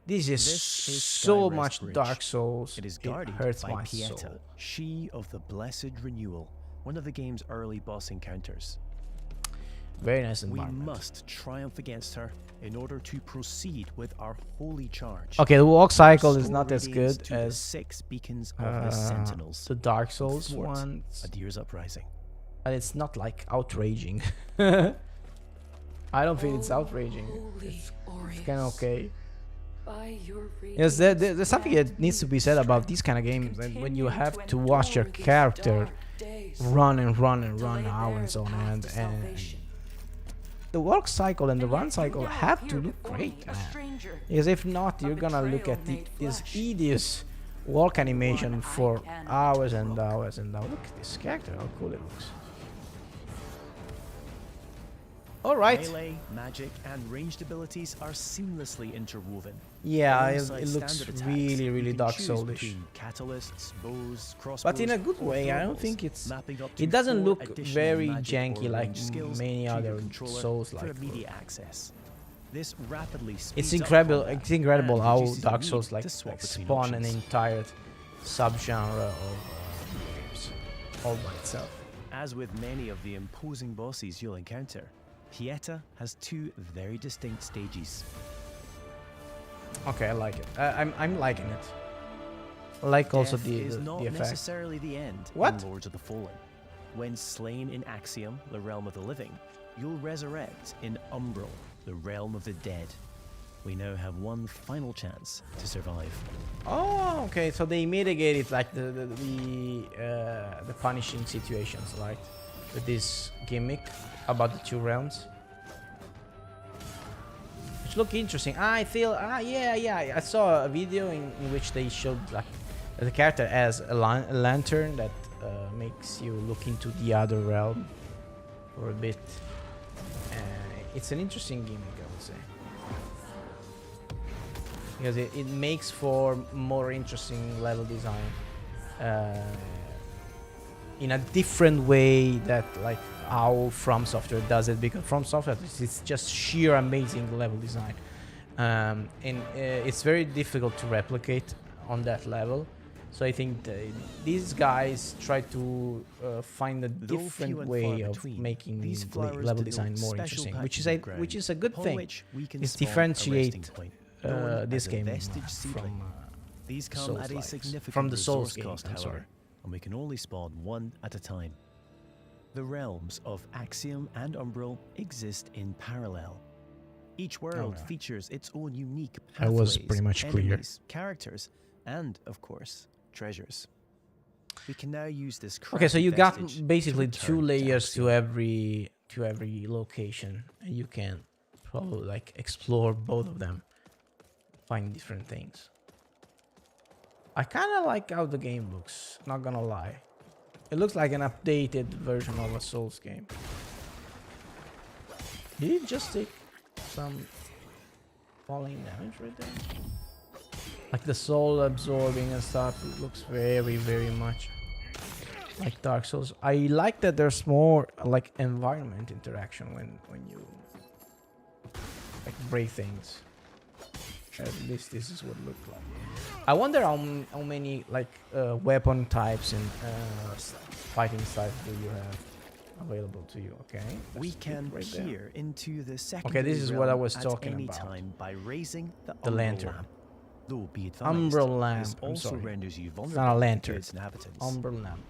[SPEAKER 1] This is so
[SPEAKER 9] Skyrest
[SPEAKER 1] much
[SPEAKER 9] Bridge.
[SPEAKER 1] Dark Souls.
[SPEAKER 9] It is
[SPEAKER 1] It
[SPEAKER 9] guarded
[SPEAKER 1] hurts
[SPEAKER 9] by
[SPEAKER 1] my
[SPEAKER 9] Pieta,
[SPEAKER 1] soul.
[SPEAKER 9] she of the Blessed Renewal, one of the game's early boss encounters.
[SPEAKER 1] Very nice
[SPEAKER 9] We
[SPEAKER 1] environment.
[SPEAKER 9] must triumph against her in order to proceed with our holy charge.
[SPEAKER 1] Okay, the walk cycle is
[SPEAKER 9] Restore
[SPEAKER 1] not as
[SPEAKER 9] radiance
[SPEAKER 1] good
[SPEAKER 9] to the
[SPEAKER 1] as
[SPEAKER 9] 6 beacons of the Sentinels.
[SPEAKER 1] the Dark Souls
[SPEAKER 9] Thwart
[SPEAKER 1] ones,
[SPEAKER 9] Adir's uprising.
[SPEAKER 1] but it's not like outraging. I don't think it's outraging. It's kind of okay. Yes, there's something that needs to be said about these kind of games. And when you have to watch your character run and run and run hours on end, and the walk cycle and the run cycle have to look great, man. Because if not, you're gonna look at this hideous walk animation for hours and hours and hours. Look at this character, how cool it looks. Alright.
[SPEAKER 9] Melee, magic, and ranged abilities are seamlessly interwoven.
[SPEAKER 1] Yeah,
[SPEAKER 9] Alongside
[SPEAKER 1] it looks
[SPEAKER 9] standard attacks,
[SPEAKER 1] really,
[SPEAKER 9] you
[SPEAKER 1] really
[SPEAKER 9] can
[SPEAKER 1] Dark
[SPEAKER 9] choose
[SPEAKER 1] Soulish.
[SPEAKER 9] between catalysts, bows, crossbows,
[SPEAKER 1] But in a good
[SPEAKER 9] or
[SPEAKER 1] way. I don't
[SPEAKER 9] throwables,
[SPEAKER 1] think it's.
[SPEAKER 9] mapping up to
[SPEAKER 1] It doesn't
[SPEAKER 9] 4
[SPEAKER 1] look
[SPEAKER 9] additional
[SPEAKER 1] very
[SPEAKER 9] magic
[SPEAKER 1] janky
[SPEAKER 9] or
[SPEAKER 1] like
[SPEAKER 9] ranged skills
[SPEAKER 1] many
[SPEAKER 9] to your
[SPEAKER 1] other
[SPEAKER 9] controller
[SPEAKER 1] Souls-like
[SPEAKER 9] for
[SPEAKER 1] would.
[SPEAKER 9] immediate access. This rapidly
[SPEAKER 1] It's
[SPEAKER 9] speeds up
[SPEAKER 1] incredible.
[SPEAKER 9] combat
[SPEAKER 1] It's incredible
[SPEAKER 9] and
[SPEAKER 1] how
[SPEAKER 9] reduces the
[SPEAKER 1] Dark
[SPEAKER 9] need
[SPEAKER 1] Souls
[SPEAKER 9] to
[SPEAKER 1] like
[SPEAKER 9] swap between
[SPEAKER 1] spawn an
[SPEAKER 9] options.
[SPEAKER 1] entire subgenre of games all by itself.
[SPEAKER 9] As with many of the imposing bosses you'll encounter, Pieta has 2 very distinct stages.
[SPEAKER 1] Okay, I like it. I'm liking it. I like also
[SPEAKER 9] Death
[SPEAKER 1] the
[SPEAKER 9] is not
[SPEAKER 1] effect.
[SPEAKER 9] necessarily the end
[SPEAKER 1] What?
[SPEAKER 9] in Lords of the Fallen. When slain in Axiom, the realm of the living, you'll resurrect in Umbral, the realm of the dead. We now have one final chance to survive.
[SPEAKER 1] Oh, okay. So they mitigated like the punishing situations, like with this gimmick about the 2 realms. Which look interesting. I feel yeah. I saw a video in which they showed like the character as a lantern that makes you look into the other realm for a bit. It's an interesting gimmick, I would say, because it makes for more interesting level design in a different way that like how From Software does it, because From Software it's just sheer amazing level design, and it's very difficult to replicate on that level. So I think these guys try to find a different way of making
[SPEAKER 9] these
[SPEAKER 1] level design more interesting, which is a good thing. It's differentiate this game from
[SPEAKER 9] these come
[SPEAKER 1] Souls
[SPEAKER 9] at a
[SPEAKER 1] likes.
[SPEAKER 9] significant
[SPEAKER 1] From the Souls
[SPEAKER 9] resource
[SPEAKER 1] games,
[SPEAKER 9] cost,
[SPEAKER 1] I'm
[SPEAKER 9] however,
[SPEAKER 1] sorry.
[SPEAKER 9] and we can only spawn 1 at a time. The realms of Axiom and Umbral exist in parallel. Each world
[SPEAKER 1] Okay.
[SPEAKER 9] features its own unique
[SPEAKER 1] That
[SPEAKER 9] pathways,
[SPEAKER 1] was pretty much clear.
[SPEAKER 9] enemies, characters, and of course, treasures. We can now use this.
[SPEAKER 1] Okay, so
[SPEAKER 9] crafting
[SPEAKER 1] you got
[SPEAKER 9] vestige
[SPEAKER 1] basically
[SPEAKER 9] to
[SPEAKER 1] 2
[SPEAKER 9] return
[SPEAKER 1] layers to
[SPEAKER 9] Axiom.
[SPEAKER 1] every location, and you can probably like explore both of them, find different things. I kind of like how the game looks, not gonna lie. It looks like an updated version of a Souls game. Did it just take some falling damage right there? Like the soul absorbing and stuff, it looks very, very much like Dark Souls. I like that there's more like environment interaction when you like break things. At least this is what it looked like. I wonder how many like weapon types and fighting styles do you have available to you? Okay,
[SPEAKER 9] We
[SPEAKER 1] that's
[SPEAKER 9] can
[SPEAKER 1] right there.
[SPEAKER 9] peer into the second.
[SPEAKER 1] Okay, this is what I was talking
[SPEAKER 9] any
[SPEAKER 1] about.
[SPEAKER 9] time by raising the
[SPEAKER 1] The
[SPEAKER 9] Umbral
[SPEAKER 1] lantern.
[SPEAKER 9] lamp. Though be advised,
[SPEAKER 1] Umbral lamp.
[SPEAKER 9] this
[SPEAKER 1] I'm
[SPEAKER 9] also
[SPEAKER 1] sorry.
[SPEAKER 9] renders you
[SPEAKER 1] It's
[SPEAKER 9] vulnerable
[SPEAKER 1] not a
[SPEAKER 9] to
[SPEAKER 1] lantern.
[SPEAKER 9] its inhabitants.
[SPEAKER 1] Umbral lamp.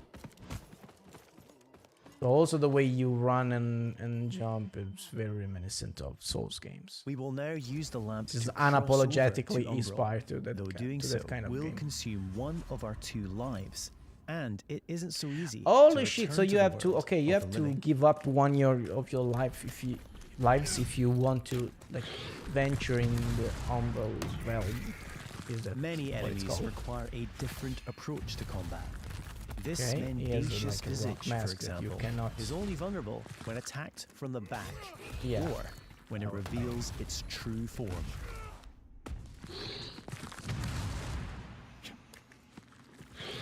[SPEAKER 1] So also the way you run and jump is very reminiscent of Souls games.
[SPEAKER 9] We will now use the lamp
[SPEAKER 1] This is
[SPEAKER 9] to cross over
[SPEAKER 1] unapologetically
[SPEAKER 9] to Umbral,
[SPEAKER 1] inspired to that,
[SPEAKER 9] though
[SPEAKER 1] ki-
[SPEAKER 9] doing
[SPEAKER 1] to
[SPEAKER 9] so
[SPEAKER 1] that kind of
[SPEAKER 9] will
[SPEAKER 1] game.
[SPEAKER 9] consume 1 of our 2 lives, and it isn't so easy.
[SPEAKER 1] Holy
[SPEAKER 9] to
[SPEAKER 1] shit!
[SPEAKER 9] return
[SPEAKER 1] So you
[SPEAKER 9] the
[SPEAKER 1] have to
[SPEAKER 9] world
[SPEAKER 1] okay, you
[SPEAKER 9] of
[SPEAKER 1] have
[SPEAKER 9] the
[SPEAKER 1] to
[SPEAKER 9] living.
[SPEAKER 1] give up 1 year of your life if you want to like venture in the Umbral realm. Is that
[SPEAKER 9] Many
[SPEAKER 1] what it's
[SPEAKER 9] enemies
[SPEAKER 1] called?
[SPEAKER 9] require a different approach to combat. This
[SPEAKER 1] Okay, he has
[SPEAKER 9] mendacious
[SPEAKER 1] like a rock
[SPEAKER 9] visage, for
[SPEAKER 1] mask that you
[SPEAKER 9] example,
[SPEAKER 1] cannot.
[SPEAKER 9] is only vulnerable when attacked from the back
[SPEAKER 1] Yeah.
[SPEAKER 9] or when it reveals its true form.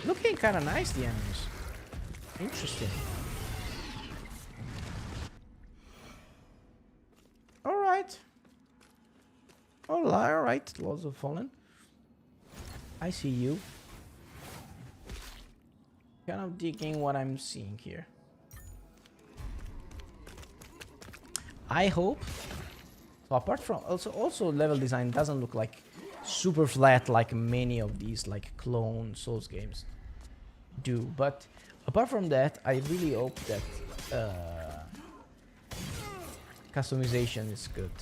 [SPEAKER 1] Looking kind of nice, the enemies. Interesting. Alright. Alright, Lords of Fallen. I see you. Kind of digging what I'm seeing here. I hope. So apart from also level design doesn't look like super flat like many of these like clone Souls games do, but apart from that, I really hope that customization is good.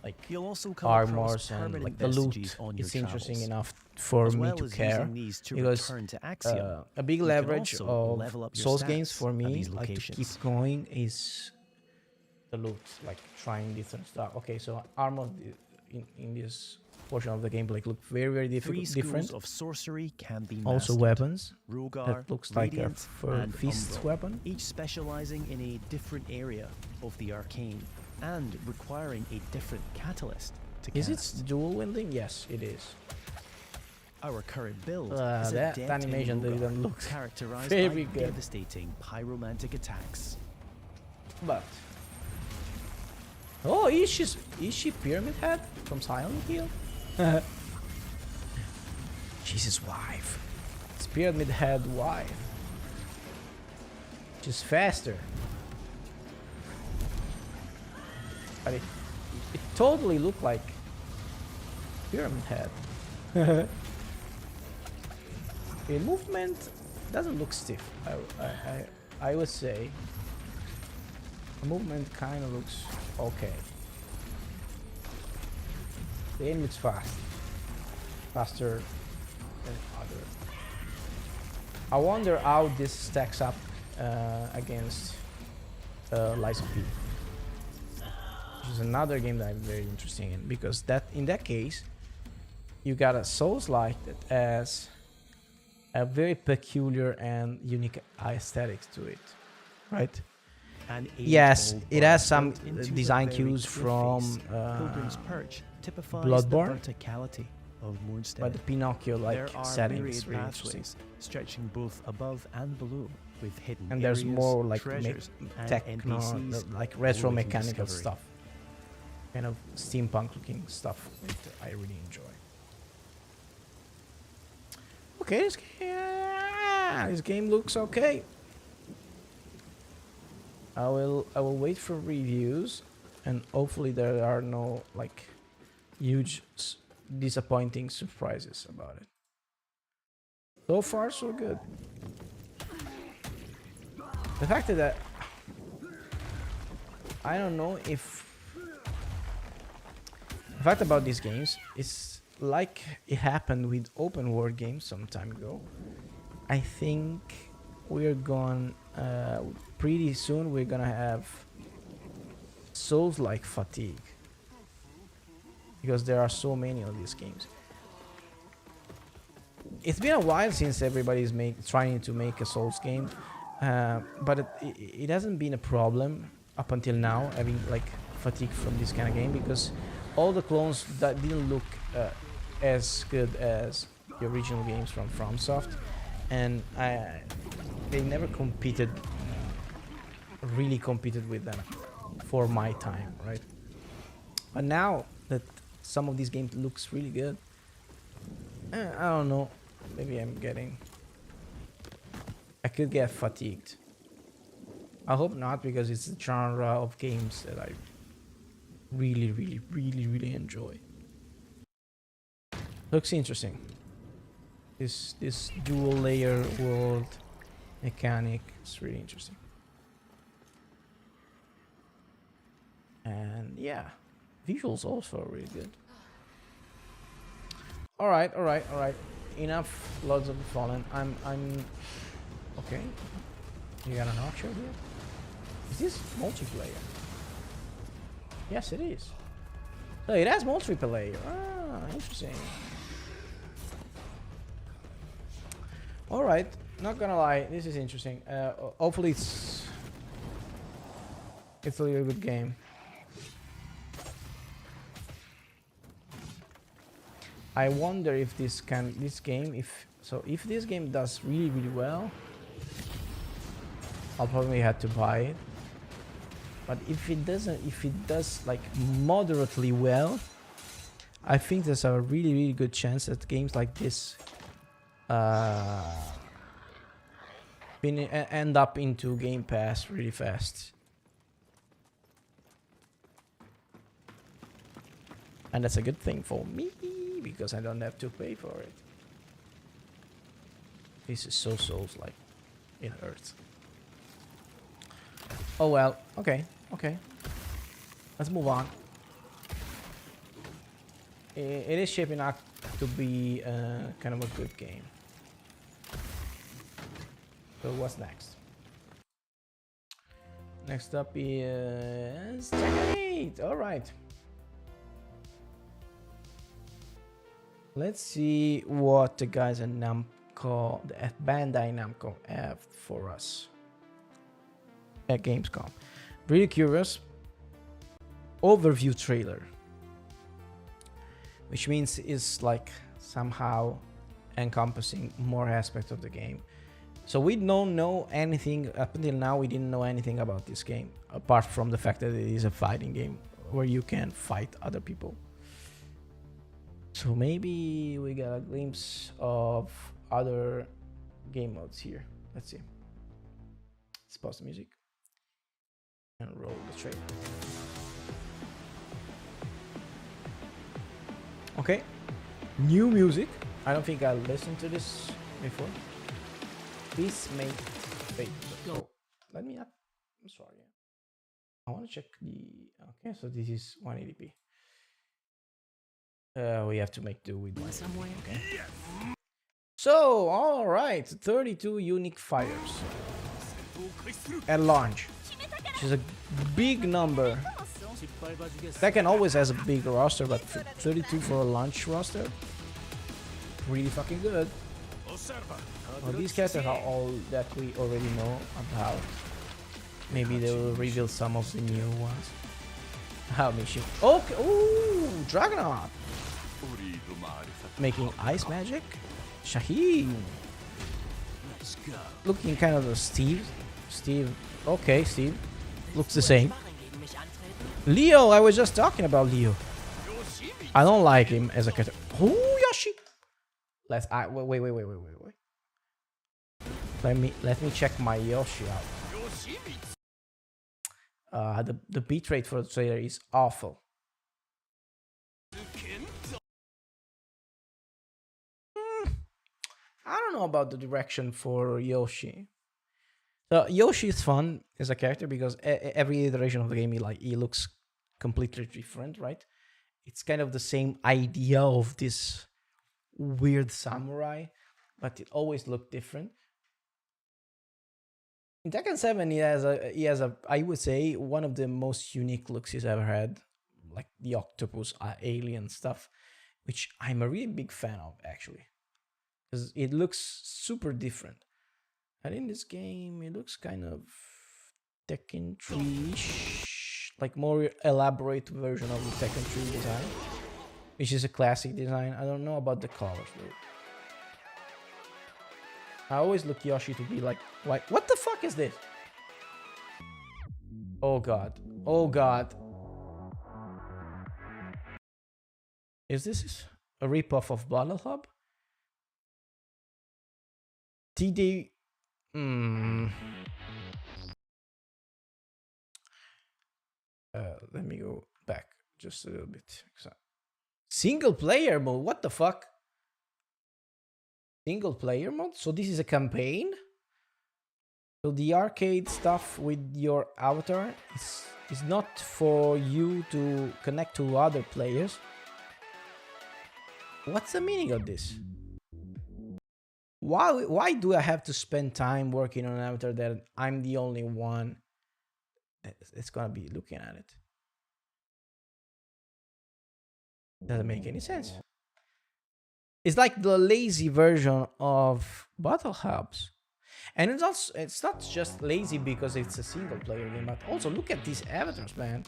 [SPEAKER 1] Like
[SPEAKER 9] You'll also come
[SPEAKER 1] armors
[SPEAKER 9] across
[SPEAKER 1] and
[SPEAKER 9] permanent
[SPEAKER 1] like the loot
[SPEAKER 9] vestiges on your
[SPEAKER 1] is interesting
[SPEAKER 9] travels,
[SPEAKER 1] enough for
[SPEAKER 9] as
[SPEAKER 1] me
[SPEAKER 9] well
[SPEAKER 1] to
[SPEAKER 9] as
[SPEAKER 1] care,
[SPEAKER 9] using these to
[SPEAKER 1] because
[SPEAKER 9] return to Axiom.
[SPEAKER 1] a big
[SPEAKER 9] You can
[SPEAKER 1] leverage
[SPEAKER 9] also
[SPEAKER 1] of
[SPEAKER 9] level up your
[SPEAKER 1] Souls games
[SPEAKER 9] stats
[SPEAKER 1] for
[SPEAKER 9] at
[SPEAKER 1] me,
[SPEAKER 9] these
[SPEAKER 1] like to keep
[SPEAKER 9] locations.
[SPEAKER 1] going, is the loot, like trying different stuff. Okay, so armor in this portion of the gameplay look very
[SPEAKER 9] Three
[SPEAKER 1] different.
[SPEAKER 9] schools of sorcery can be
[SPEAKER 1] Also
[SPEAKER 9] mastered.
[SPEAKER 1] weapons
[SPEAKER 9] Rugar,
[SPEAKER 1] that looks like a
[SPEAKER 9] Radiant, and
[SPEAKER 1] fist
[SPEAKER 9] Umbral,
[SPEAKER 1] weapon.
[SPEAKER 9] each specializing in a different area of the arcane and requiring a different catalyst to
[SPEAKER 1] Is
[SPEAKER 9] cast.
[SPEAKER 1] it dual wielding? Yes, it is.
[SPEAKER 9] Our current build is a
[SPEAKER 1] That
[SPEAKER 9] dent
[SPEAKER 1] animation
[SPEAKER 9] in Rugar,
[SPEAKER 1] didn't look
[SPEAKER 9] characterized
[SPEAKER 1] very
[SPEAKER 9] by
[SPEAKER 1] good.
[SPEAKER 9] devastating pyromantic attacks.
[SPEAKER 1] But oh, is she Pyramid Head from Silent Hill? She's his wife. It's Pyramid Head wife. She's faster. But it totally looked like Pyramid Head. The movement doesn't look stiff. I would say the movement kind of looks okay. The aim is faster than other. I wonder how this stacks up against Lies of P, which is another game that I'm very interested in, because in that case you got a Souls-like that has a very peculiar and unique aesthetics to it, right? Yes, it has some design cues from
[SPEAKER 9] Pilgrim's Perch typifies
[SPEAKER 1] Bloodborne,
[SPEAKER 9] the verticality of Moonstead.
[SPEAKER 1] but the Pinocchio-like
[SPEAKER 9] There are
[SPEAKER 1] setting
[SPEAKER 9] myriad
[SPEAKER 1] is really interesting.
[SPEAKER 9] pathways stretching both above and below, with hidden
[SPEAKER 1] And there's
[SPEAKER 9] areas,
[SPEAKER 1] more like
[SPEAKER 9] treasures, and
[SPEAKER 1] techno,
[SPEAKER 9] NPCs
[SPEAKER 1] like retro
[SPEAKER 9] awaiting
[SPEAKER 1] mechanical
[SPEAKER 9] discovery.
[SPEAKER 1] stuff, kind of steampunk looking stuff that I really enjoy. Okay, this game looks okay. I will wait for reviews, and hopefully there are no like huge disappointing surprises about it. So far, so good. The fact that I don't know if the fact about these games is like it happened with open world games some time ago. I think we're going pretty soon we're gonna have Souls-like fatigue, because there are so many of these games. It's been a while since everybody's trying to make a Souls game, but it hasn't been a problem up until now, having like fatigue from this kind of game, because all the clones that didn't look as good as the original games from FromSoft, and they never really competed with them for my time, right? But now that some of these games looks really good, I don't know, maybe I could get fatigued. I hope not, because it's a genre of games that I really enjoy. Looks interesting. This dual layer world mechanic is really interesting. And yeah, visuals also really good. All right. Enough Lords of the Fallen. I'm okay. You got an auction here? Is this multiplayer? Yes, it is. So it has multiplayer. Ah, interesting. All right. Not gonna lie, this is interesting. Hopefully it's a really good game. I wonder if this game, if this game does really well, I'll probably have to buy it. But if it doesn't, if it does like moderately well, I think there's a really good chance that games like this end up into Game Pass really fast. And that's a good thing for me, because I don't have to pay for it. This is so Souls-like. It hurts. Oh well, okay. Let's move on. It is shaping up to be kind of a good game. So what's next? Next up is Tekken 8. All right. Let's see what the guys at Namco, at Bandai Namco, have for us at Gamescom. Really curious. Overview trailer, which means it's like somehow encompassing more aspects of the game. So we don't know anything up until now. We didn't know anything about this game apart from the fact that it is a fighting game where you can fight other people. So maybe we got a glimpse of other game modes here. Let's see. Let's pause the music and roll the trailer. Okay, new music. I don't think I listened to this before. This may fade. Oh, let me up. I'm sorry. I want to check the. Okay, so this is 180p. We have to make do with this. Okay. So, all right, 32 unique fighters at launch, which is a big number. Tekken always has a big roster, but 32 for a launch roster, really fucking good. Well, these characters are all that we already know about. Maybe they will reveal some of the new ones. How mission? Okay, ooh, Dragonaut making ice magic. Shaheen looking kind of a Steve. Okay, Steve looks the same. Leo, I was just talking about Leo. I don't like him as a character. Oh, Yoshi. Wait. Let me check my Yoshi out. The beat rate for the trailer is awful. I don't know about the direction for Yoshi. Yoshi is fun as a character because every iteration of the game he looks completely different, right? It's kind of the same idea of this weird samurai, but it always looked different. In Tekken 7, he has a I would say one of the most unique looks he's ever had, like the octopus alien stuff, which I'm a really big fan of actually, because it looks super different. And in this game, it looks kind of Tekken 3-ish, like more elaborate version of the Tekken 3 design, which is a classic design. I don't know about the colors though. I always look Yoshi to be like, what the fuck is this? Oh god. Oh god. Is this a ripoff of Battle Hub? TD. Let me go back just a little bit. Single player mode? What the fuck? Single player mode? So this is a campaign? So the arcade stuff with your avatar is not for you to connect to other players. What's the meaning of this? Why do I have to spend time working on an avatar that I'm the only one that's gonna be looking at it? Doesn't make any sense. It's like the lazy version of Battle Hubs. And it's not just lazy because it's a single player game, but also look at these avatars, man.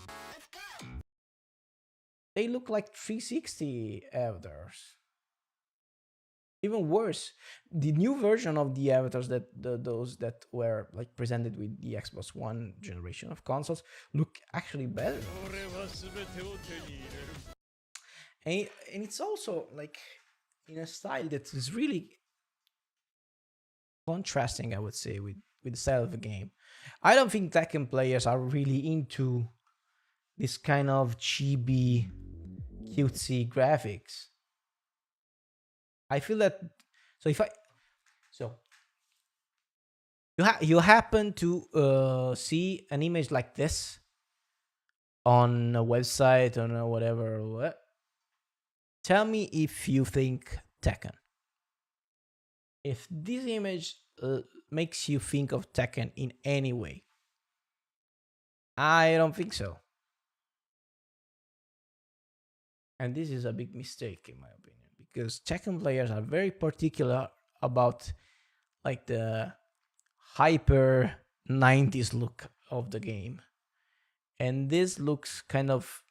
[SPEAKER 1] They look like 360 avatars. Even worse, the new version of the avatars those that were like presented with the Xbox One generation of consoles look actually better. And it's also like in a style that is really contrasting, I would say, with the style of the game. I don't think Tekken players are really into this kind of chibi, cutesy graphics. I feel that you happen to see an image like this on a website or whatever. What? Tell me if you think Tekken. If this image makes you think of Tekken in any way, I don't think so. And this is a big mistake in my opinion, because Tekken players are very particular about like the hyper 90s look of the game. And this looks kind of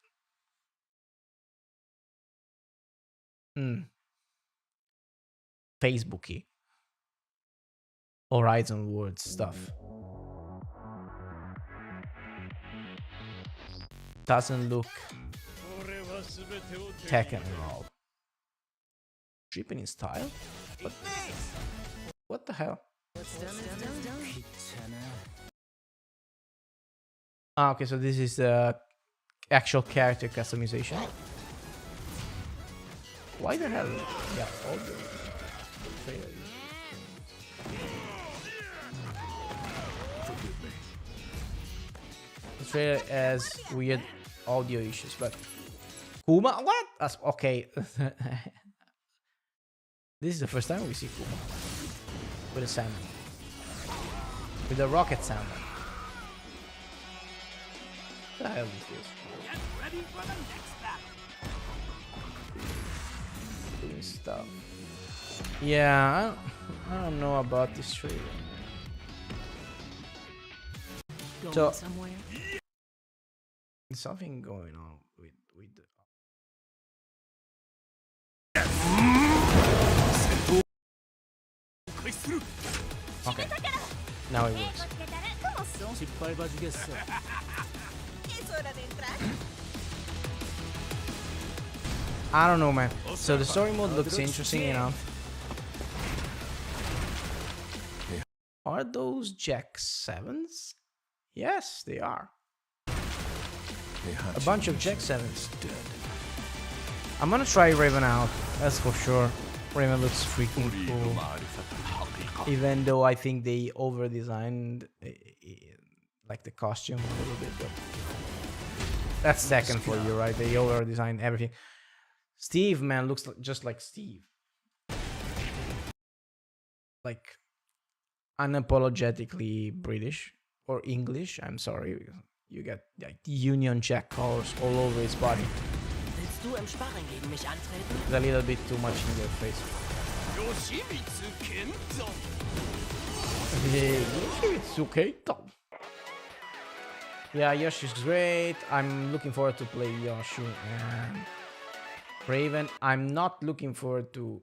[SPEAKER 1] Facebooky, Horizon World stuff. Doesn't look Tekken at all. Dripping in style? What the hell? Ah, okay, so this is the actual character customization. Why the hell? Yeah, all the trailers. The trailer has weird audio issues, but Kuma? What? That's okay. This is the first time we see Kuma with a salmon, with a rocket salmon. What the hell is this?
[SPEAKER 4] Get ready for the next battle.
[SPEAKER 1] Doing stuff. Yeah, I don't know about this trailer.
[SPEAKER 4] Going
[SPEAKER 1] So-
[SPEAKER 4] somewhere?
[SPEAKER 1] There's something going on with the. Okay, now it works. I don't know, man. So the story mode looks interesting enough. Are those Jack 7s? Yes, they are. A bunch of Jack 7s. I'm gonna try Raven out, that's for sure. Raven looks freaking cool. Even though I think they over-designed like the costume a little bit. But that's second for you, right? They over-designed everything. Steve, man, looks just like Steve. Like unapologetically British or English. I'm sorry. You get like the Union Jack colors all over his body.
[SPEAKER 4] Willst du im Sparring gegen mich antreten?
[SPEAKER 1] It's a little bit too much in their face. Yeah, Yoshi's great. I'm looking forward to play Yoshi and Raven. I'm not looking forward to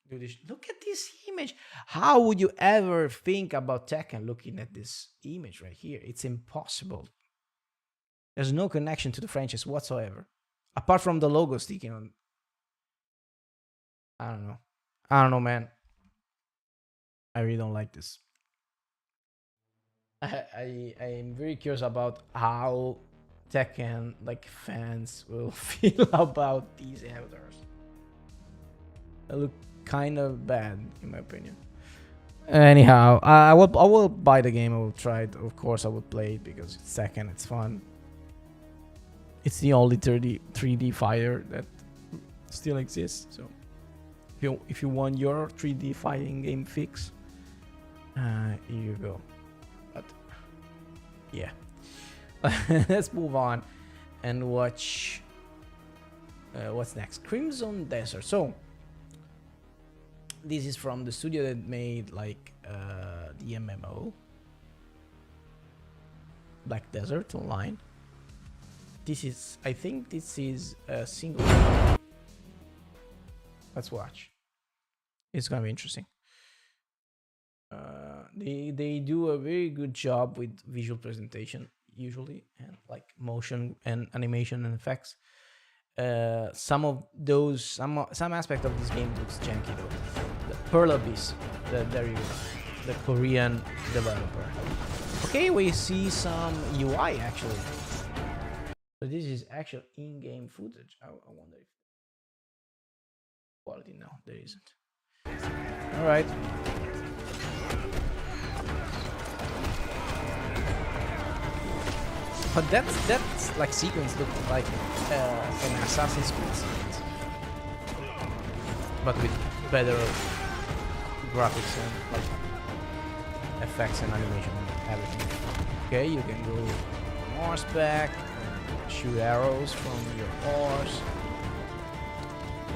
[SPEAKER 1] do this. Look at this image. How would you ever think about Tekken looking at this image right here? It's impossible. There's no connection to the franchise whatsoever. Apart from the logo sticking on. I don't know, man. I really don't like this. I am very curious about how Tekken like fans will feel about these avatars. They look kind of bad in my opinion. Anyhow, I will buy the game. I will try it. Of course, I will play it because it's Tekken. It's fun. It's the only 3D fighter that still exists. So if you want your 3D fighting game fix, here you go. But yeah, let's move on and watch what's next. Crimson Desert. So this is from the studio that made like the MMO Black Desert Online. This is, I think this is a single. Let's watch. It's gonna be interesting. They do a very good job with visual presentation usually, and like motion and animation and effects. Some of those some aspect of this game looks janky though. The Pearl Abyss, there you go, the Korean developer. Okay, we see some UI actually. So this is actual in-game footage. I wonder if quality. No, there isn't. All right. But that's like sequence looked like an Assassin's Creed sequence, but with better graphics and like effects and animation and everything. Okay, you can go horseback, shoot arrows from your horse.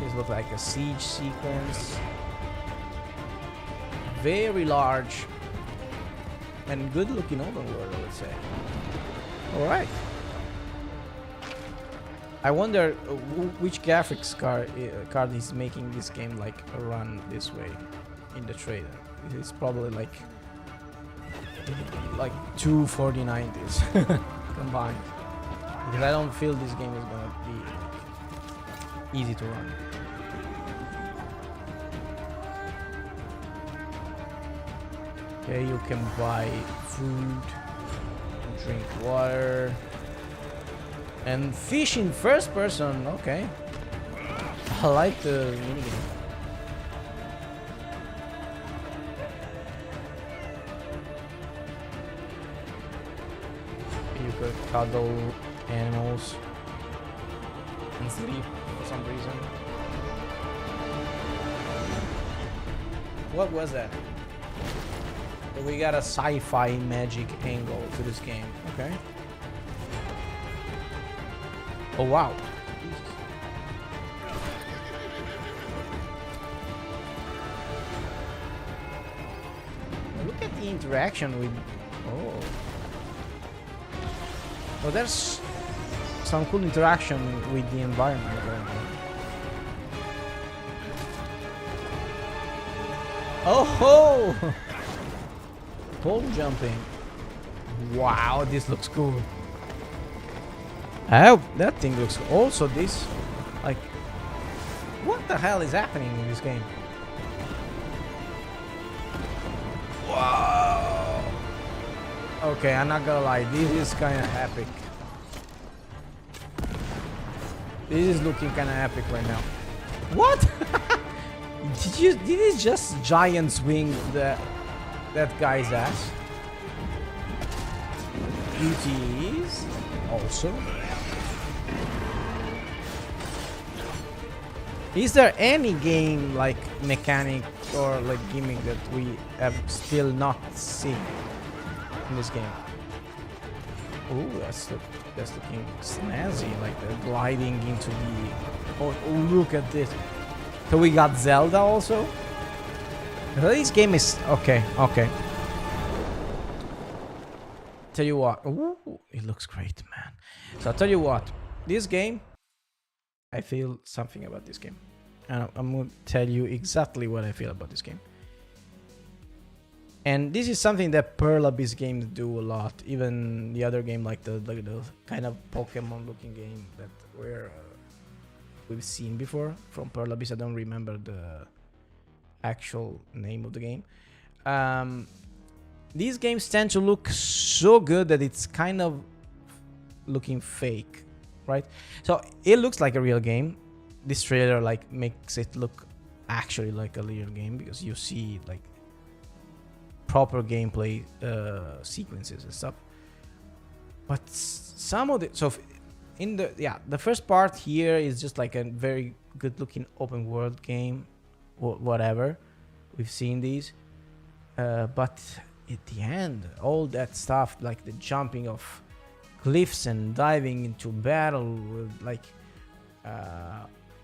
[SPEAKER 1] This looks like a siege sequence. Very large and good looking open world, I would say. Alright. I wonder which graphics card is making this game like run this way in the trailer. It's probably like two 4090s combined. Because I don't feel this game is gonna be easy to run. Okay, you can buy food, drink water, and fish in first person. Okay, I like the minigame. You could cuddle animals and sleep for some reason. What was that? We got a sci-fi magic angle to this game. Okay. Oh wow. Look at the interaction with. Oh, there's some cool interaction with the environment going on. Oh ho! Pole jumping. Wow, this looks cool. Oh, that thing looks cool. Also this, like, what the hell is happening in this game? Wow. Okay, I'm not gonna lie, this is kind of epic. This is looking kind of epic right now. What? Did it just giant swing that guy's ass? UTs also. Is there any game like mechanic or like gimmick that we have still not seen in this game? Oh, that's looking snazzy, like the gliding into the. Oh, look at this. So we got Zelda also. This game is okay. Tell you what, ooh, it looks great, man. So I'll tell you what, this game, I feel something about this game, and I'm gonna tell you exactly what I feel about this game. And this is something that Pearl Abyss games do a lot. Even the other game, like the kind of Pokemon-looking game that we've seen before from Pearl Abyss. I don't remember the actual name of the game. These games tend to look so good that it's kind of looking fake, right? So it looks like a real game. This trailer like makes it look actually like a real game because you see like proper gameplay sequences and stuff. But some of the the first part here is just like a very good looking open world game or whatever. We've seen these, but at the end, all that stuff like the jumping off cliffs and diving into battle with like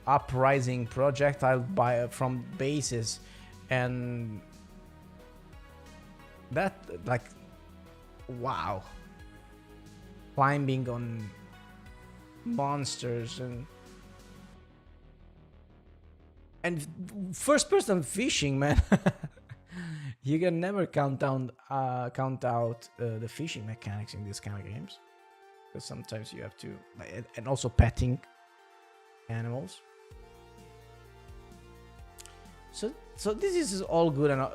[SPEAKER 1] uprising projectile from bases, and that like wow, climbing on monsters and And first person fishing, man. You can never count out the fishing mechanics in these kind of games, because sometimes you have to, and also petting animals. So this is all good and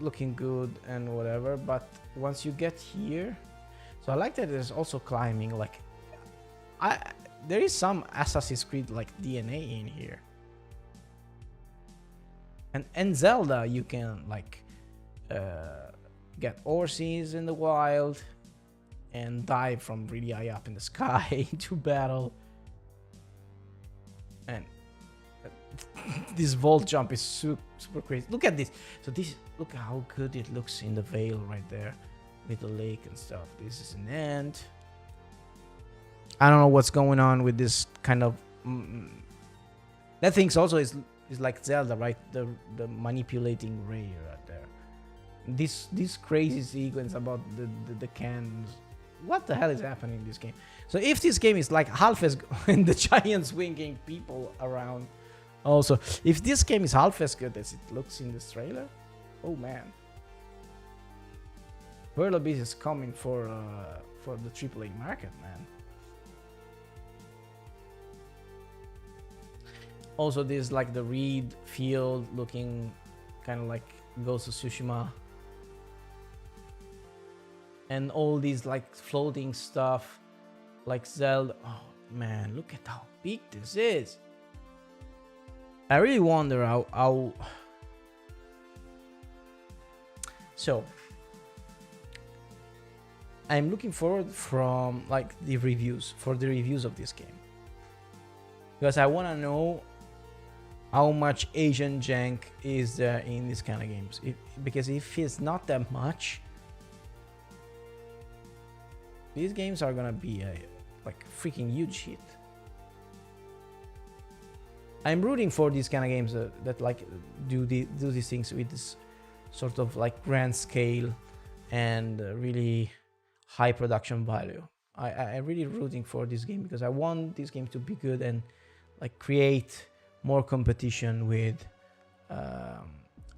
[SPEAKER 1] looking good and whatever, but once you get here, so I like that there's also climbing. Like, there is some Assassin's Creed like DNA in here. And Zelda, you can like get horses in the wild and dive from really high up in the sky into battle. And this vault jump is super crazy. Look at this. So look how good it looks in the Vale right there with the lake and stuff. This is an end. I don't know what's going on with this kind of that thing's also is like Zelda, right? The manipulating ray right there. This crazy sequence about the cannons. What the hell is happening in this game? So if this game is like half as and the giant swinging people around, also if this game is half as good as it looks in this trailer, oh man, Pearl Abyss is coming for the AAA market, man. Also, this like the reed field looking kind of like Ghost of Tsushima. And all these like floating stuff like Zelda. Oh man, look at how big this is. I really wonder how... So I'm looking forward from like the reviews of this game, because I want to know how much Asian jank is there in these kind of games. Because if it's not that much, these games are gonna be a like freaking huge hit. I'm rooting for these kind of games that like do these things with this sort of like grand scale and really high production value. I'm really rooting for this game because I want this game to be good and like create more competition with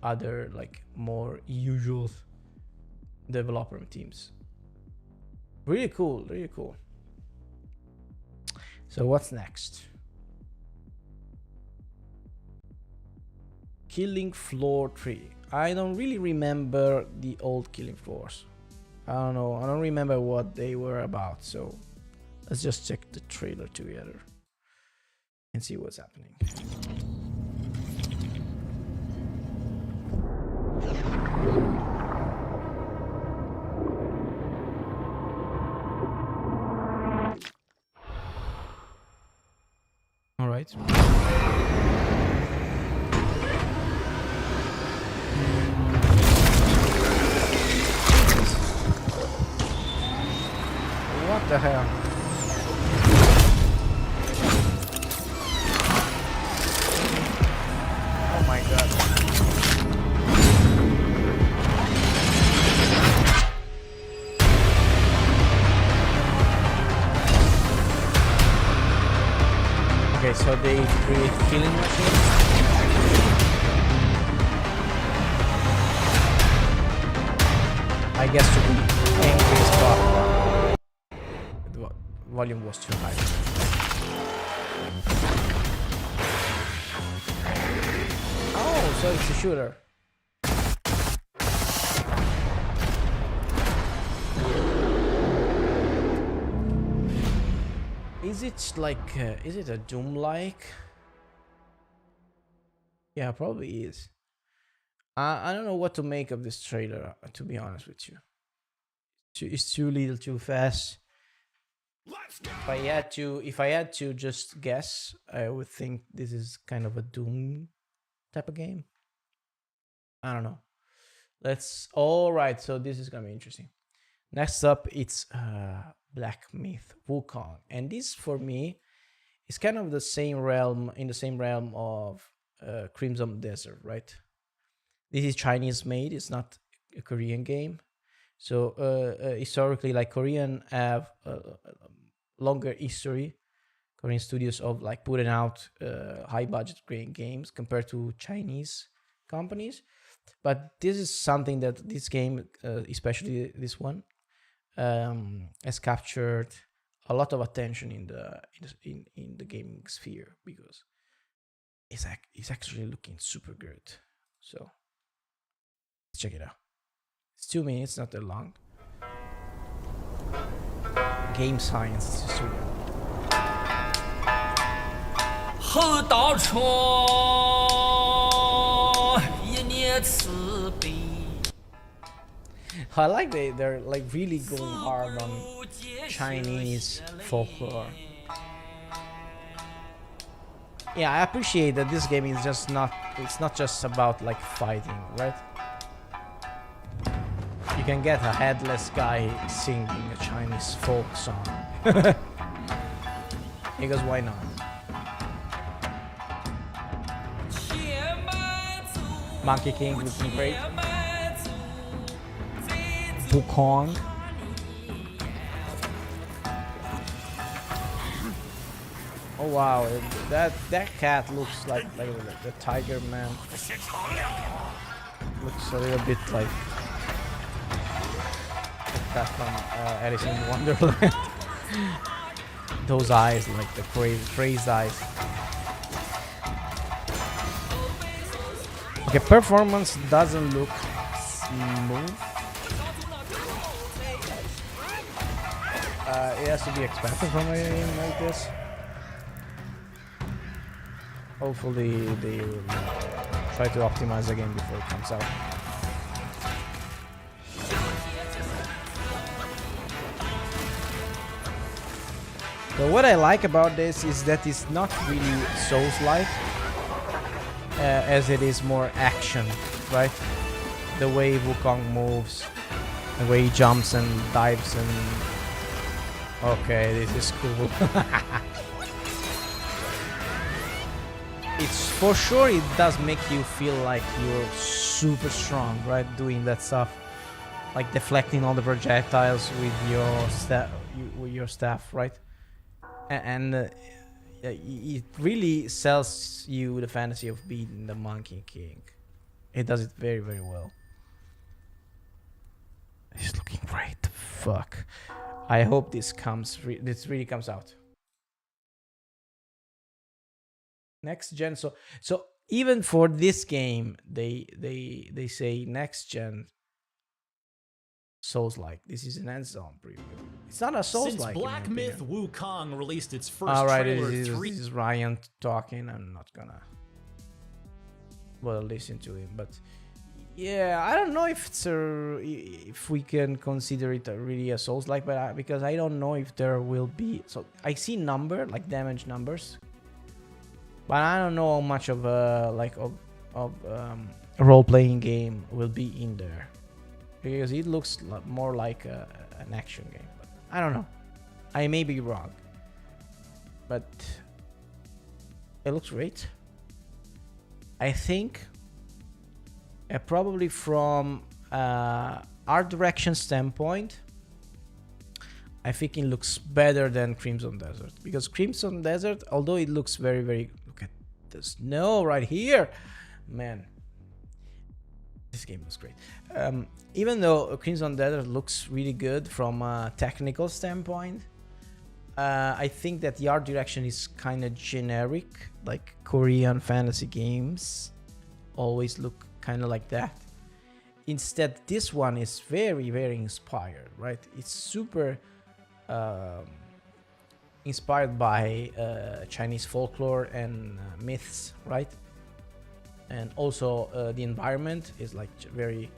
[SPEAKER 1] other like more usual developer teams. Really cool, really cool. So what's next? Killing Floor 3. I don't really remember the old Killing Floors. I don't know. I don't remember what they were about. So let's just check the trailer together and see what's happening. All right. What the hell? Oh my god. Okay, so they create killing machines. I guess to be increased the volume was too high. Oh, so it's a shooter. Is it like, is it a Doom-like? Yeah, probably is. I don't know what to make of this trailer, to be honest with you. It's too little, too fast. If I had to just guess, I would think this is kind of a Doom type of game. I don't know. All right, so this is gonna be interesting. Next up, it's Black Myth Wukong, and this for me is kind of the same realm, in the same realm of Crimson Desert, right? This is Chinese made, it's not a Korean game. So historically, like Korean have a longer history Korean studios of like putting out high budget games compared to Chinese companies. But this is something that this game, especially this one, has captured a lot of attention in the gaming sphere because it's actually looking super good. So let's check it out. It's 2 minutes, not that long. Game Science Studio.
[SPEAKER 4] 后道车一念慈悲。
[SPEAKER 1] I like they're like really going hard on Chinese folklore. Yeah, I appreciate that this game is just not, it's not just about like fighting, right? You can get a headless guy singing a Chinese folk song. Because why not? Monkey King looking great. Wukong. Oh wow, that cat looks like the tiger man. Looks a little bit like the cat from Alice in Wonderland. Those eyes, like the crazed eyes. Okay, performance doesn't look smooth. It has to be expected from a game like this. Hopefully they will try to optimize the game before it comes out. But what I like about this is that it's not really Souls-like, as it is more action, right? The way Wukong moves, the way he jumps and dives and... Okay, this is cool. It's for sure, it does make you feel like you're super strong, right? Doing that stuff, like deflecting all the projectiles with your staff, right? And it really sells you the fantasy of being the Monkey King. It does it very, very well. It's looking great. Fuck. I hope this really comes out. Next gen. So even for this game, they say next gen Souls-like. This is an end-zone preview. It's not a Souls-like.
[SPEAKER 10] Since Black Myth Wukong released its first
[SPEAKER 1] Alright,
[SPEAKER 10] trailer,
[SPEAKER 1] this is Ryan talking. I'm not gonna listen to him, but yeah, I don't know if it's if we can consider it really a Souls-like, but because I don't know if there will be. So I see damage numbers, but I don't know how much of a role-playing game will be in there, because it looks more like an action game. But I don't know. I may be wrong, but it looks great. I think probably from art direction standpoint, I think it looks better than Crimson Desert, because Crimson Desert, although it looks very, very, look at the snow right here, man, this game looks great. Even though Crimson Desert looks really good from a technical standpoint, I think that the art direction is kind of generic, like Korean fantasy games always look kind of like that. Instead, this one is very, very inspired, right? It's super inspired by Chinese folklore and myths, right? And also the environment is like very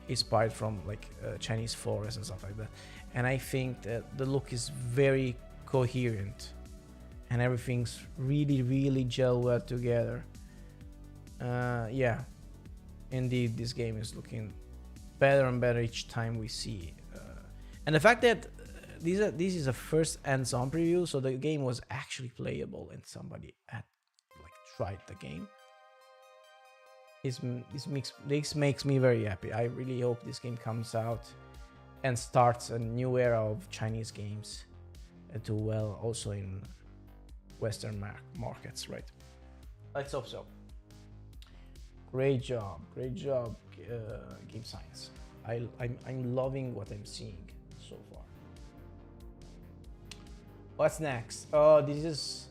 [SPEAKER 1] inspired from like Chinese forests and stuff like that. And I think that the look is very coherent and everything's really, really gel well together. Yeah, indeed, this game is looking better and better each time we see. And the fact that this is a first hands-on preview, so the game was actually playable and somebody had like tried the game. This makes me very happy. I really hope this game comes out and starts a new era of Chinese games do well also in Western markets, right? Let's hope so. Great job, Game Science. I'm loving what I'm seeing so far. What's next? Oh, this is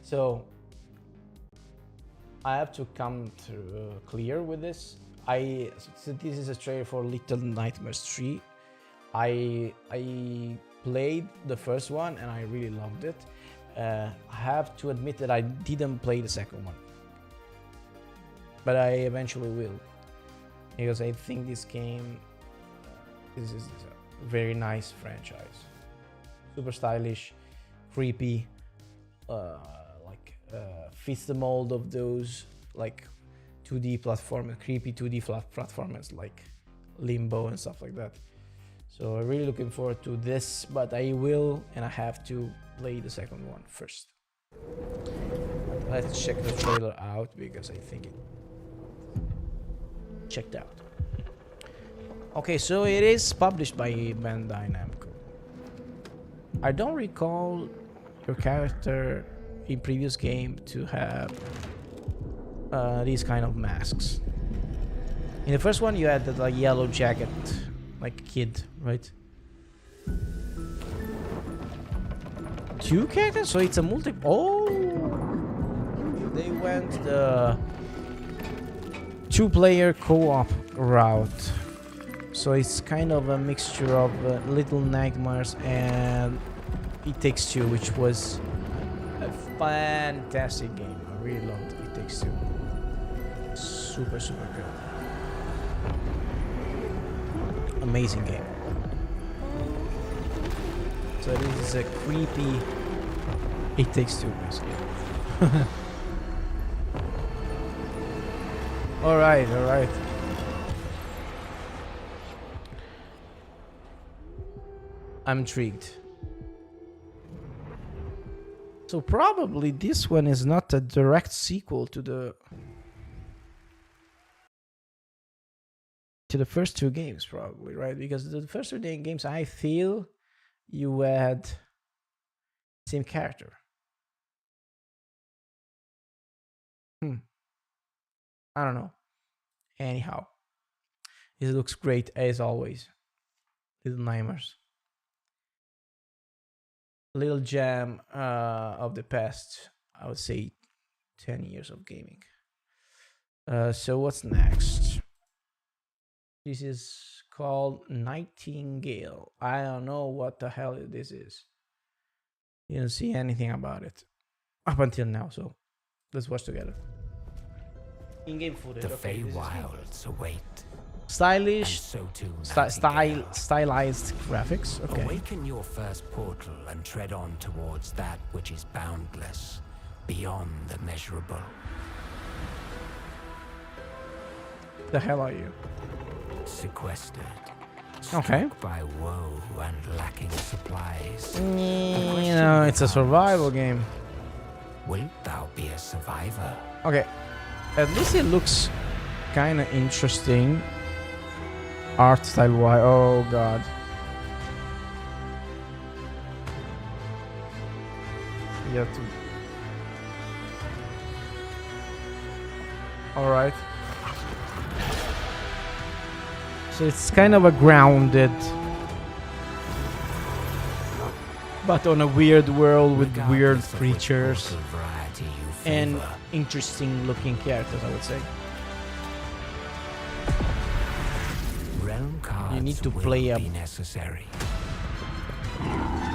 [SPEAKER 1] so. I have to come to clear with this. So this is a trailer for Little Nightmares 3. I played the first one and I really loved it. I have to admit that I didn't play the second one, but I eventually will, because I think this game, this is a very nice franchise, super stylish, creepy, fits the mold of those like 2D platformers, creepy 2D platformers like Limbo and stuff like that. So I'm really looking forward to this, but I will, and I have to play the second one first. Let's check the trailer out because I think it checked out. Okay, so it is published by Bandai Namco. I don't recall your character in previous game to have these kind of masks. In the first one you had the yellow jacket like kid, right? Two characters, so it's a multi. Oh, they went the two-player co-op route. So it's kind of a mixture of Little Nightmares and It Takes Two, which was a fantastic game. I really loved It Takes Two. Super good. Amazing game. So this is a creepy It Takes Two basically. Alright. I'm intrigued. So probably this one is not a direct sequel to the first two games, probably, right? Because the first two games, I feel you had same character. I don't know. Anyhow, it looks great as always. Little Nightmares. Little gem of the past, I would say 10 years of gaming. So what's next? This is called Nightingale. I don't know what the hell this is. Didn't see anything about it up until now, so let's watch together. In-game footage.
[SPEAKER 11] The
[SPEAKER 1] okay,
[SPEAKER 11] Feywilds await.
[SPEAKER 1] Stylish,
[SPEAKER 11] So too
[SPEAKER 1] stylized graphics. Okay.
[SPEAKER 11] Awaken your first portal and tread on towards that which is boundless, beyond the measurable.
[SPEAKER 1] The hell are you?
[SPEAKER 11] Sequestered.
[SPEAKER 1] Okay.
[SPEAKER 11] Struck by woe and lacking supplies.
[SPEAKER 1] You know, it's a survival game.
[SPEAKER 11] Wilt thou be a survivor?
[SPEAKER 1] Okay. At least it looks kind of interesting. Art style wise. Oh god. You have to. Alright. So it's kind of a grounded, but on a weird world with weird creatures and interesting looking characters, I would say.
[SPEAKER 11] Realm cards
[SPEAKER 1] You need to play a
[SPEAKER 11] necessary.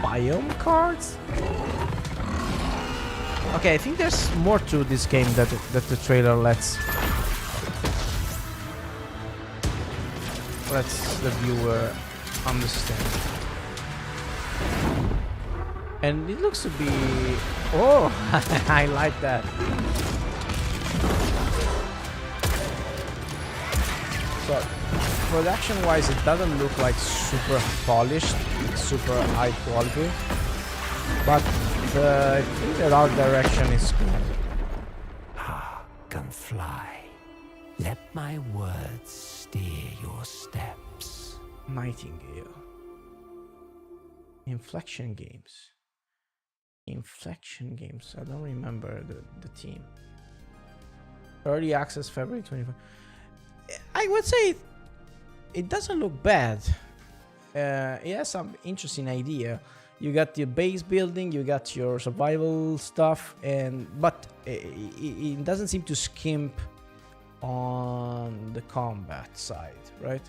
[SPEAKER 1] biome cards? Okay, I think there's more to this game that the trailer lets the viewer understand. And it looks to be... Oh, I like that. So, production-wise, it doesn't look like super polished, super high quality. But I think the art direction is good.
[SPEAKER 11] Can fly. Let my words steer your steps.
[SPEAKER 1] Nightingale. Inflection Games. Inflection Games. I don't remember the team. Early access February 24. I would say it doesn't look bad. It has some interesting idea. You got your base building, you got your survival stuff, but it doesn't seem to skimp on the combat side, right?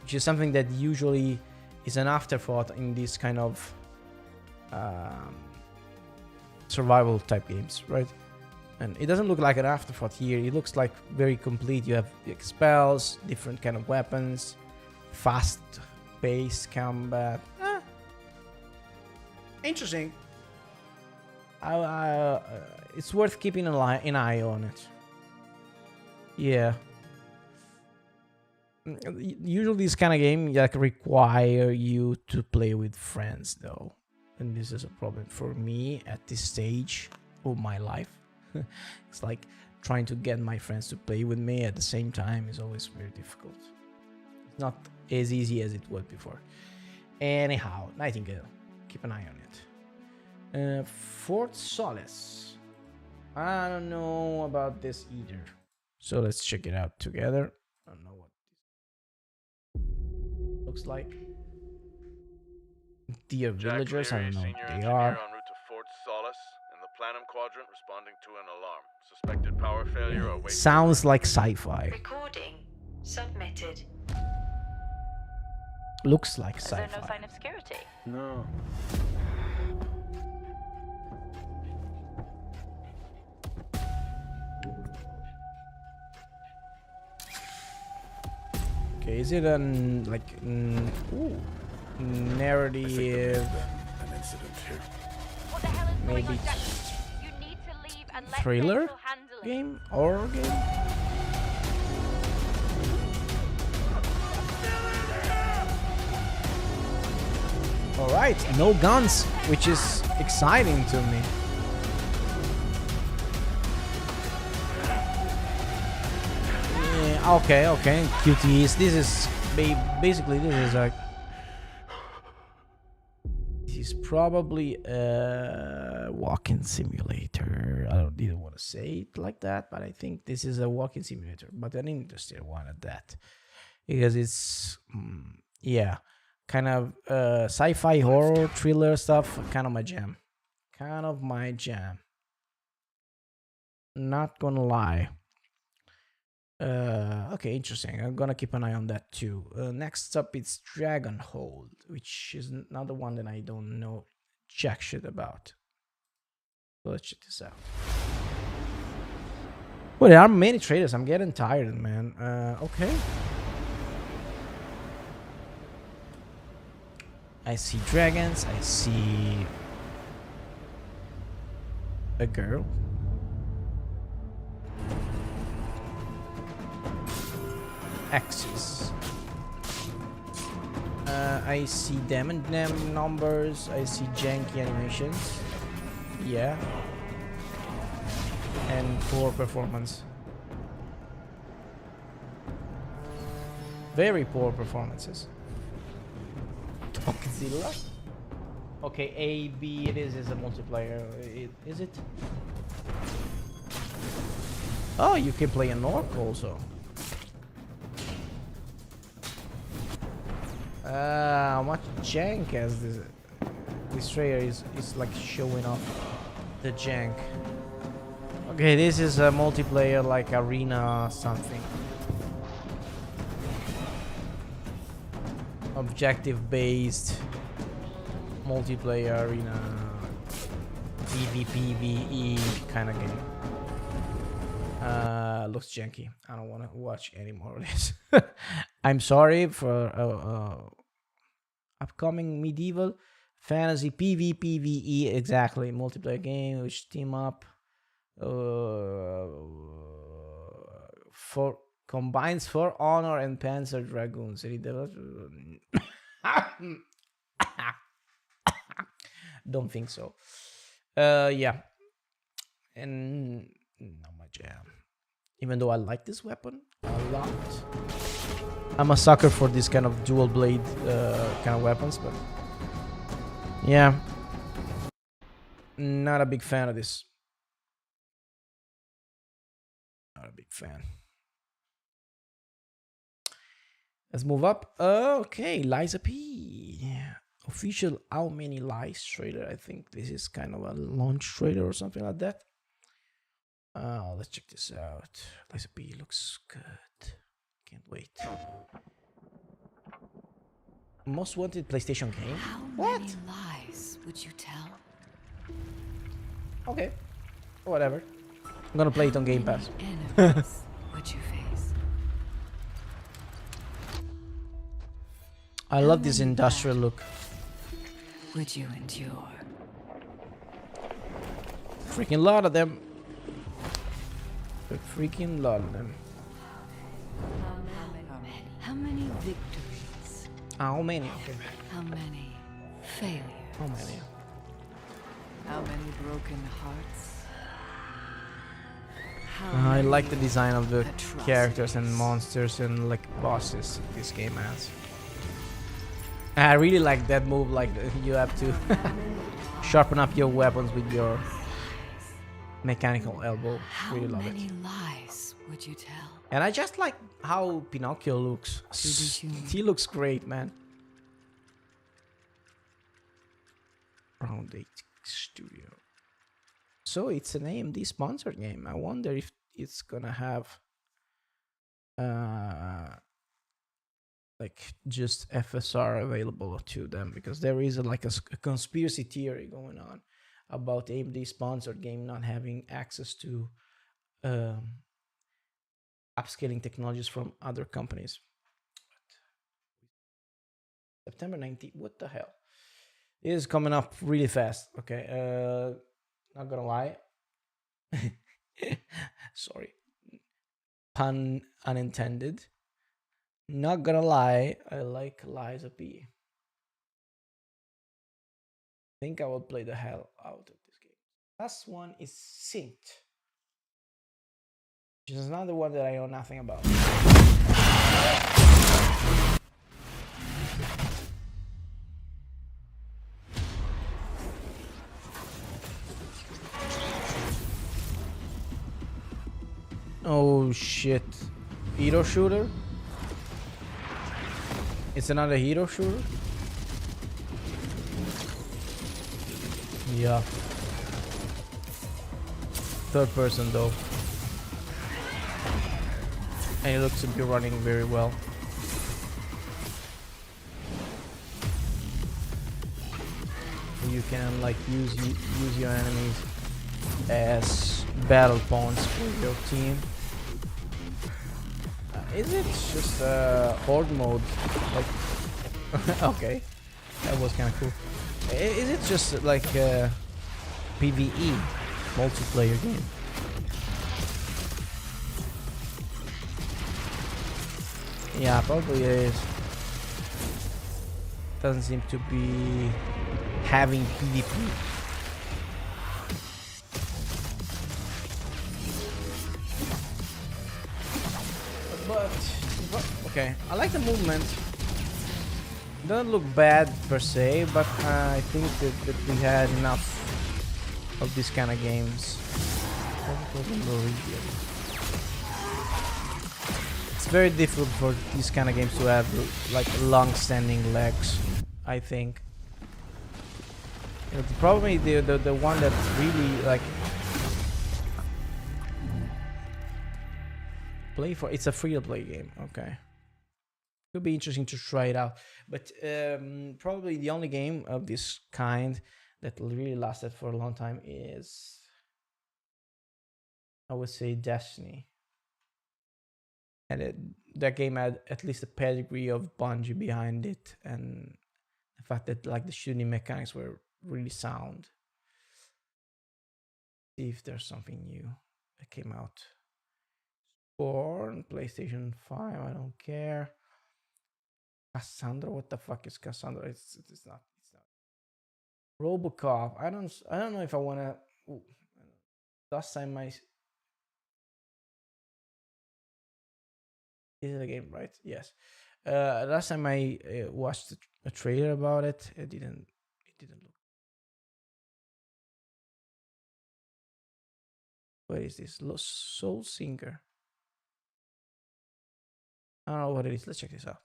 [SPEAKER 1] Which is something that usually is an afterthought in these kind of survival type games, right? And it doesn't look like an afterthought here. It looks like very complete. You have spells, different kind of weapons, fast-paced combat. Interesting. It's worth keeping an eye on it. Yeah. Usually this kind of game like require you to play with friends though. And this is a problem for me at this stage of my life. It's like trying to get my friends to play with me at the same time is always very difficult. It's not as easy as it was before. Anyhow, Nightingale. Keep an eye on it. Fort Solace. I don't know about this either. So let's check it out together. I don't know what this looks like. Dear villagers, I don't know what they are.
[SPEAKER 12] En route to Fort Solace in the Planum Quadrant, responding to an alarm. Suspected power failure awaiting.
[SPEAKER 1] Sounds like sci-fi.
[SPEAKER 8] Recording submitted.
[SPEAKER 1] Looks like
[SPEAKER 8] Is
[SPEAKER 1] sci-fi.
[SPEAKER 8] there no sign of security?
[SPEAKER 9] No.
[SPEAKER 1] Okay, is it an like narrative?
[SPEAKER 6] An incident here.
[SPEAKER 8] What the hell is
[SPEAKER 1] Maybe
[SPEAKER 8] going on, Jackson? You need to leave and let
[SPEAKER 1] thriller
[SPEAKER 8] Rachel handle it.
[SPEAKER 1] game, horror game. All right, no guns, which is exciting to me. Yeah, okay, QTEs. This is basically this is like. This is probably a walking simulator. I don't even want to say it like that, but I think this is a walking simulator, but an interesting one at that, because it's yeah, kind of sci-fi horror thriller stuff. Kind of my jam. Not gonna lie. Okay, interesting. I'm gonna keep an eye on that too. Next up, it's Dragonhold, which is another one that I don't know jack shit about. So let's check this out. Well, there are many trailers. I'm getting tired, man. Okay. I see dragons. I see a girl. Axis. I see them numbers. I see janky animations. Yeah. And poor performance. Very poor performances. Dogzilla. Okay, A, B, it is a multiplayer. Is it? Oh, you can play an orc also. How much jank as this trailer is like showing off the jank. Okay, this is a multiplayer like arena something. Objective based multiplayer arena PvPvE kind of game. Looks janky. I don't want to watch any more of this. I'm sorry for upcoming medieval fantasy PvPvE, exactly, multiplayer game which team up for combines For Honor and Panzer Dragoons. Don't think so. Yeah, and not my jam. Even though I like this weapon a lot. I'm a sucker for this kind of dual blade kind of weapons, but yeah. Not a big fan of this. Not a big fan. Let's move up. Okay, Liza P. Official How Many Lies trailer. I think this is kind of a launch trailer or something like that. Let's check this out. Liza P looks good. Can't wait. Most wanted PlayStation game?
[SPEAKER 13] How
[SPEAKER 1] What?
[SPEAKER 13] many lies would you tell?
[SPEAKER 1] Okay. Whatever. I'm gonna play it on Game Pass.
[SPEAKER 13] Enemies would you face?
[SPEAKER 1] I love this industrial look.
[SPEAKER 13] Would you endure?
[SPEAKER 1] Freaking lot of them. A freaking lot of them.
[SPEAKER 13] How many victories?
[SPEAKER 1] How many? Okay.
[SPEAKER 13] How many failures?
[SPEAKER 1] How many?
[SPEAKER 13] How many broken hearts?
[SPEAKER 1] I like the design of the characters and monsters and like bosses this game has. I really like that move, like you have to sharpen up your weapons with your mechanical elbow. Really love it.
[SPEAKER 13] How many lies would you tell?
[SPEAKER 1] And I just like how Pinocchio looks. He looks great, man. Round 8 Studio. So it's an AMD sponsored game. I wonder if it's gonna have like just FSR available to them, because there is like a conspiracy theory going on about AMD sponsored game not having access to upscaling technologies from other companies. September 19th. What the hell? It is coming up really fast. Okay. Not gonna lie. Sorry. Pun unintended. Not gonna lie. I like Liza P. Think I will play the hell out of this game. Last one is Synced, which is another one that I know nothing about. Oh shit. Hero shooter? It's another hero shooter? Yeah. Third person though. And it looks to be running very well. You can like use your enemies as battle pawns for your team. Is it just horde mode? Like, okay, that was kind of cool. Is it just like a PvE multiplayer game? Yeah, probably is. Doesn't seem to be having PvP. But okay, I like the movement. Doesn't look bad per se, but I think that we had enough of these kind of games. It's very difficult for these kind of games to have like long-standing legs, I think. You know, probably the one that really like play for, it's a free-to-play game. Okay, could be interesting to try it out, but probably the only game of this kind that really lasted for a long time is, I would say, Destiny. And that game had at least a pedigree of Bungie behind it, and the fact that like the shooting mechanics were really sound. See if there's something new that came out. Born PlayStation 5, I don't care. Cassandra, what the fuck is Cassandra? It's not. Robocop. I don't know if I wanna. Ooh. Last time is it a game, right? Yes. Last time I watched a trailer about it, it didn't look What is this? Soul Singer. I don't know what it is. Let's check this out.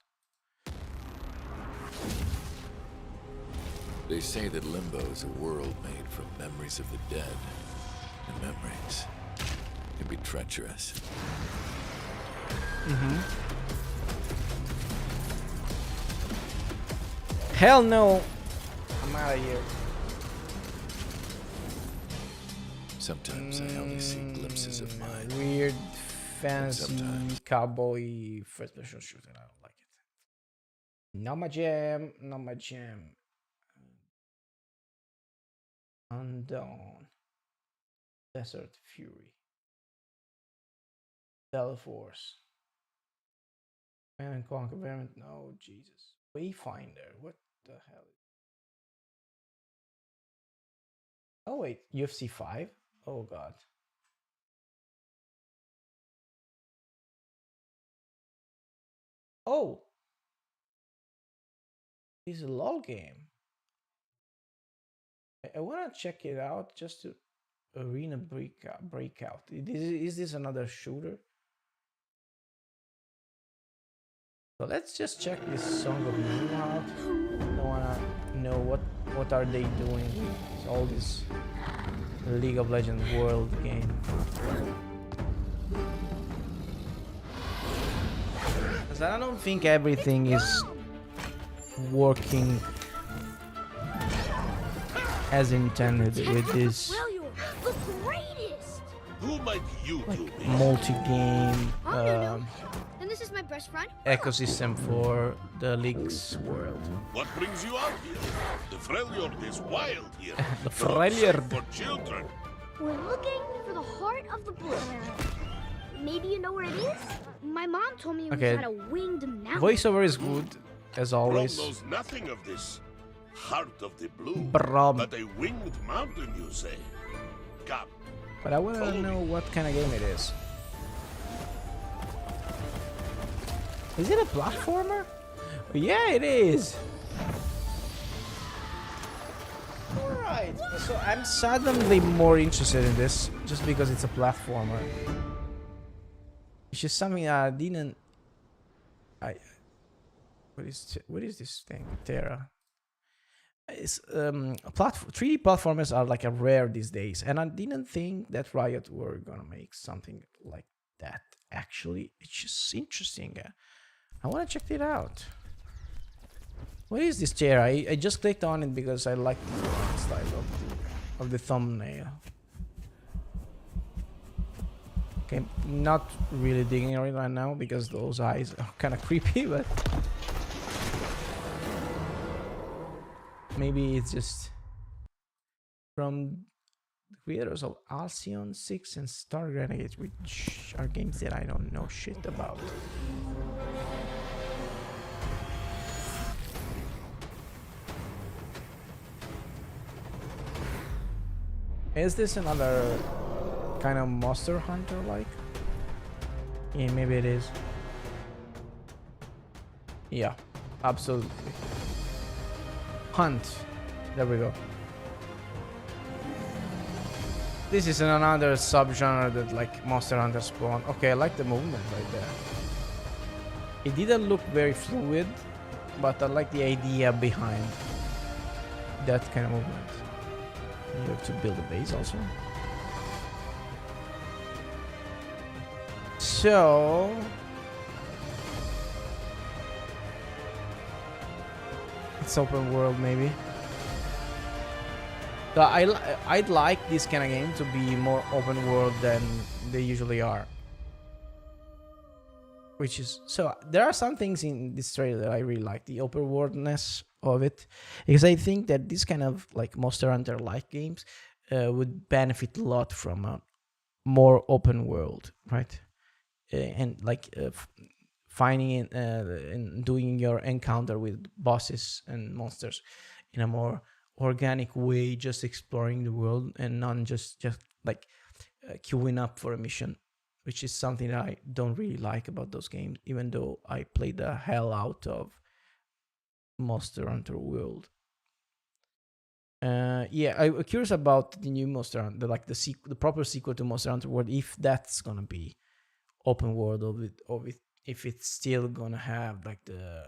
[SPEAKER 14] They say that Limbo is a world made from memories of the dead. And memories can be treacherous.
[SPEAKER 1] Hell no! I'm out of here.
[SPEAKER 14] Sometimes I only see glimpses of mine.
[SPEAKER 1] Weird fantasy cowboy first person shooter. I don't like it. Not my jam. Not my jam. Undawn. Desert Fury. Teleforce. And Conquer Variant. No, Jesus. Wayfinder. What the hell? Oh wait, UFC 5? Oh god. Oh! This is a LOL game. I wanna check it out just to Arena Breakout. Is this another shooter? So let's just check this Song of Moon out. I wanna know what are they doing with all this League of Legends world game. Because I don't think everything is working as intended with this
[SPEAKER 5] Who might you
[SPEAKER 1] like multi-game
[SPEAKER 15] Then this is my best friend.
[SPEAKER 1] ecosystem for the League's world.
[SPEAKER 5] What brings you out here? The Freljord is wild here.
[SPEAKER 1] The
[SPEAKER 5] Not
[SPEAKER 1] Freljord.
[SPEAKER 5] safe for children.
[SPEAKER 15] We're looking for the heart of the blue. Maybe you know where it is? My mom told me it
[SPEAKER 1] Okay.
[SPEAKER 15] was at a winged mountain.
[SPEAKER 1] Voiceover is good, as always.
[SPEAKER 5] Brom knows nothing of this. Heart of the blue.
[SPEAKER 1] Brom.
[SPEAKER 5] But a winged mountain, you say? Come.
[SPEAKER 1] But I want to know what kind of game it is. Is it a platformer? Yeah, it is. Alright, so I'm suddenly more interested in this just because it's a platformer. Which is something I didn't... What is this thing? Terra. It's 3D platformers are like a rare these days, and I didn't think that Riot were gonna make something like that. Actually, it's just interesting. I want to check it out. What is this chair? I just clicked on it because I like the style of the thumbnail. Okay, not really digging it right now because those eyes are kind of creepy, but maybe it's just from the creators of Alcyon 6 and Star Renegades, which are games that I don't know shit about. Is this another kind of Monster Hunter like? Yeah, maybe it is. Yeah, absolutely. Hunt. There we go. This is another subgenre that like Monster Hunter spawned. Okay, I like the movement right there. It didn't look very fluid, but I like the idea behind that kind of movement. You have to build a base also. So it's open world maybe. So I'd like this kind of game to be more open world than they usually are. Which is so there are some things in this trailer that I really like, the open worldness of it, because I think that this kind of like Monster Hunter like games would benefit a lot from a more open world, right? And like finding and doing your encounter with bosses and monsters in a more organic way, just exploring the world and not just like queuing up for a mission, which is something that I don't really like about those games, even though I played the hell out of Monster Hunter World. Yeah, I'm curious about the new Monster Hunter, the proper sequel to Monster Hunter World, if that's gonna be open world if it's still gonna have like the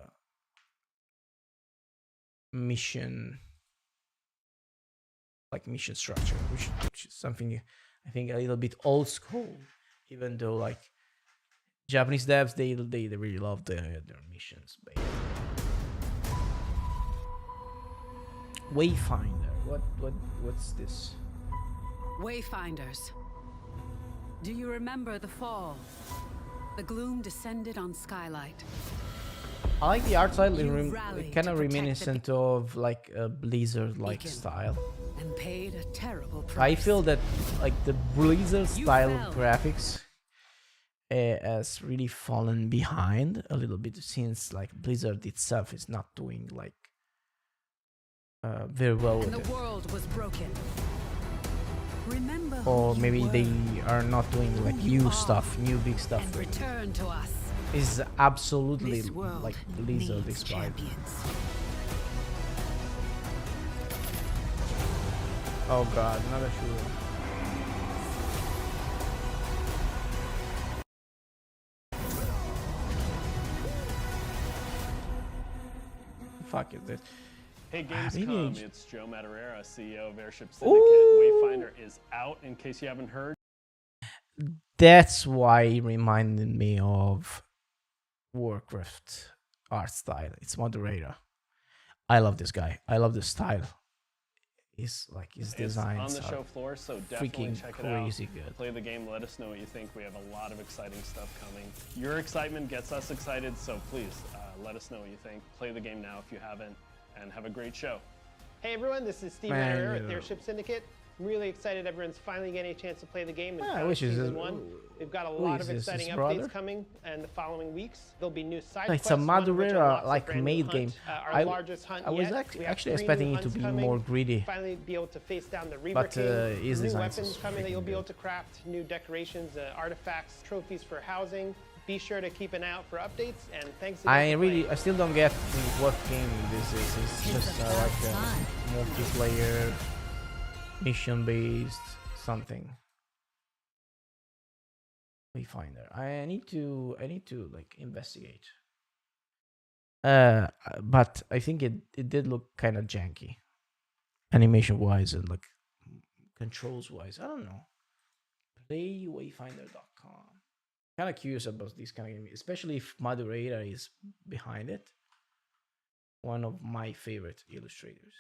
[SPEAKER 1] mission structure, which is something I think a little bit old school, even though like Japanese devs they really love their missions. But yeah. Wayfinder, what's this?
[SPEAKER 16] Wayfinders. Do you remember the fall? The gloom descended on Skylight.
[SPEAKER 1] I like the art style.
[SPEAKER 16] You
[SPEAKER 1] Kind of
[SPEAKER 16] to
[SPEAKER 1] reminiscent of like a Blizzard-like
[SPEAKER 16] Beacon.
[SPEAKER 1] style.
[SPEAKER 16] And paid a terrible price.
[SPEAKER 1] I feel that like the Blizzard style of graphics has really fallen behind a little bit since like Blizzard itself is not doing like very well with
[SPEAKER 16] And the
[SPEAKER 1] it.
[SPEAKER 16] world was broken. Remember
[SPEAKER 1] Or
[SPEAKER 16] who
[SPEAKER 1] maybe
[SPEAKER 16] you
[SPEAKER 1] they
[SPEAKER 16] were,
[SPEAKER 1] are not doing like
[SPEAKER 16] who you
[SPEAKER 1] new
[SPEAKER 16] are,
[SPEAKER 1] stuff, new big stuff.
[SPEAKER 16] and return to us.
[SPEAKER 1] Is absolutely
[SPEAKER 16] This world
[SPEAKER 1] like Blizzard
[SPEAKER 16] needs
[SPEAKER 1] inspired.
[SPEAKER 16] champions.
[SPEAKER 1] Oh god, another shooter. Fuck is this?
[SPEAKER 17] Hey
[SPEAKER 1] maybe
[SPEAKER 17] Gamescom,
[SPEAKER 1] I-
[SPEAKER 17] it's Joe Madureira, CEO of Airship Syndicate. Wayfinder is out, in case you haven't heard.
[SPEAKER 1] That's why it reminded me of Warcraft art style. It's moderator. I love this guy. I love the style. His
[SPEAKER 17] It's
[SPEAKER 1] designs
[SPEAKER 17] on the
[SPEAKER 1] are
[SPEAKER 17] show floor, so definitely
[SPEAKER 1] freaking
[SPEAKER 17] check it out.
[SPEAKER 1] crazy good.
[SPEAKER 17] Play the game, let us know what you think. We have a lot of exciting stuff coming. Your excitement gets us excited, so please let us know what you think. Play the game now if you haven't, and have a great show.
[SPEAKER 18] Hey everyone, this is Steve
[SPEAKER 1] Man,
[SPEAKER 18] Madureira
[SPEAKER 1] you
[SPEAKER 18] with
[SPEAKER 1] know.
[SPEAKER 18] Airship Syndicate. I'm really excited everyone's finally getting a chance to play the game in
[SPEAKER 1] Yeah,
[SPEAKER 18] Found
[SPEAKER 1] which is
[SPEAKER 18] Season
[SPEAKER 1] a-
[SPEAKER 18] 1. We've got a
[SPEAKER 1] who
[SPEAKER 18] lot
[SPEAKER 1] is
[SPEAKER 18] of
[SPEAKER 1] this,
[SPEAKER 18] exciting
[SPEAKER 1] his
[SPEAKER 18] updates
[SPEAKER 1] brother?
[SPEAKER 18] coming in the following weeks. There'll be new side
[SPEAKER 1] It's
[SPEAKER 18] quests,
[SPEAKER 1] a
[SPEAKER 18] one of which
[SPEAKER 1] Madureira
[SPEAKER 18] unlocks a
[SPEAKER 1] like
[SPEAKER 18] brand new
[SPEAKER 1] made
[SPEAKER 18] hunt,
[SPEAKER 1] game.
[SPEAKER 18] our largest hunt
[SPEAKER 1] I was
[SPEAKER 18] yet. We have
[SPEAKER 1] actually
[SPEAKER 18] 3
[SPEAKER 1] expecting
[SPEAKER 18] new
[SPEAKER 1] it to
[SPEAKER 18] hunts
[SPEAKER 1] be
[SPEAKER 18] coming.
[SPEAKER 1] more greedy.
[SPEAKER 18] Finally be able to face down the Reaper
[SPEAKER 1] But,
[SPEAKER 18] King.
[SPEAKER 1] his
[SPEAKER 18] New
[SPEAKER 1] designs
[SPEAKER 18] weapons
[SPEAKER 1] is
[SPEAKER 18] coming that you'll be
[SPEAKER 1] freaking
[SPEAKER 18] able to craft, new decorations, artifacts, trophies for housing. Be sure to keep an eye out for updates, and thanks again for playing.
[SPEAKER 1] I still don't get what game this is. It's just like a multiplayer, mission-based something. Wayfinder. I need to like investigate. But I think it did look kind of janky, animation-wise and like controls-wise. I don't know. Playwayfinder.com. Kind of curious about this kind of game, especially if Madureira is behind it. One of my favorite illustrators.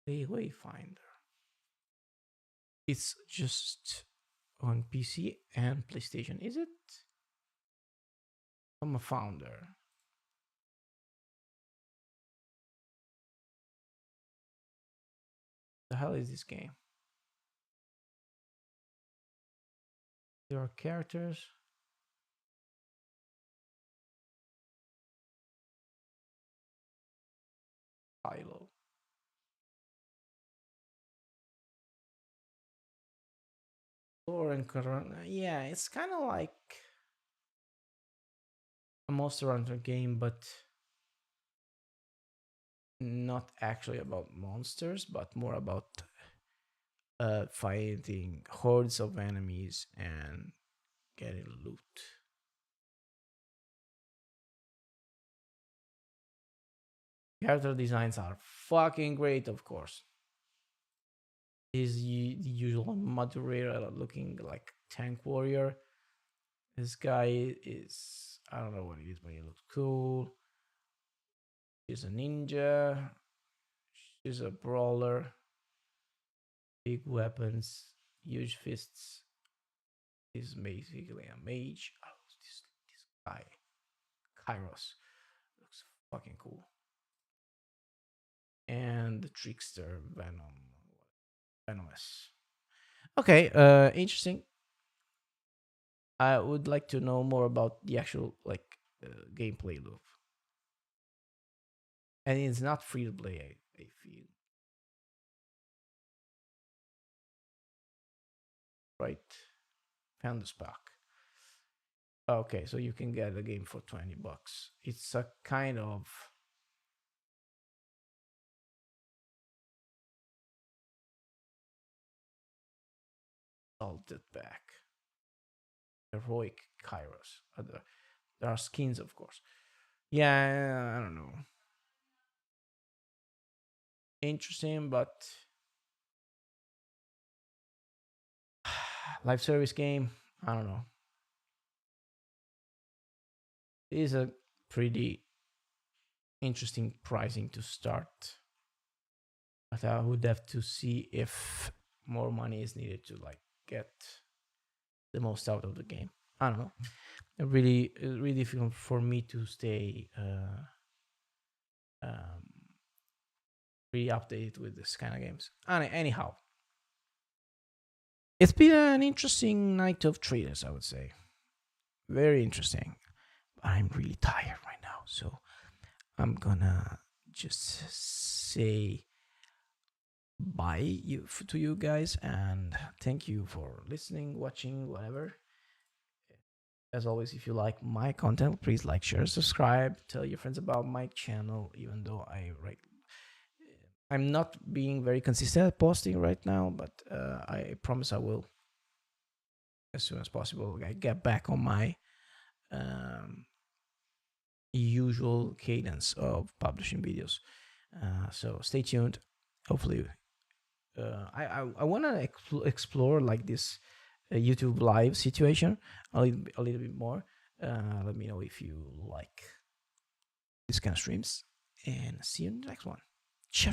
[SPEAKER 1] Wayfinder. It's just on PC and PlayStation, is it? I'm a founder. The hell is this game? There are characters. Silo. Thor and Corona. Yeah, it's kind of like a Monster Hunter game, but not actually about monsters, but more about fighting hordes of enemies and getting loot. Character designs are fucking great, of course. Is the usual Madureira looking like tank warrior. This guy is, I don't know what he is, but he looks cool. She's a ninja. She's a brawler. Big weapons, huge fists. He's basically a mage. Oh, this guy, Kairos, looks fucking cool. And the trickster Venomous. Okay, interesting. I would like to know more about the actual like gameplay loop. And it's not free to play, I feel. Right. Found the spark. Okay, so you can get the game for $20. It's a kind of salted back heroic Kairos. There are skins, of course. Yeah, I don't know. Interesting, but live service game, I don't know. It is a pretty interesting pricing to start. But I would have to see if more money is needed to like get the most out of the game. I don't know. It's really difficult for me to stay really updated with this kind of games. Anyhow, it's been an interesting night of trailers, I would say. Very interesting. I'm really tired right now, so I'm gonna just say bye to you guys, and thank you for listening, watching, whatever. As always, if you like my content, please like, share, subscribe, tell your friends about my channel. Even though I'm not being very consistent at posting right now, but I promise I will as soon as possible. I get back on my usual cadence of publishing videos. So stay tuned. Hopefully, I want to explore like this YouTube live situation a little bit more. Let me know if you like this kind of streams, and see you in the next one. Ciao.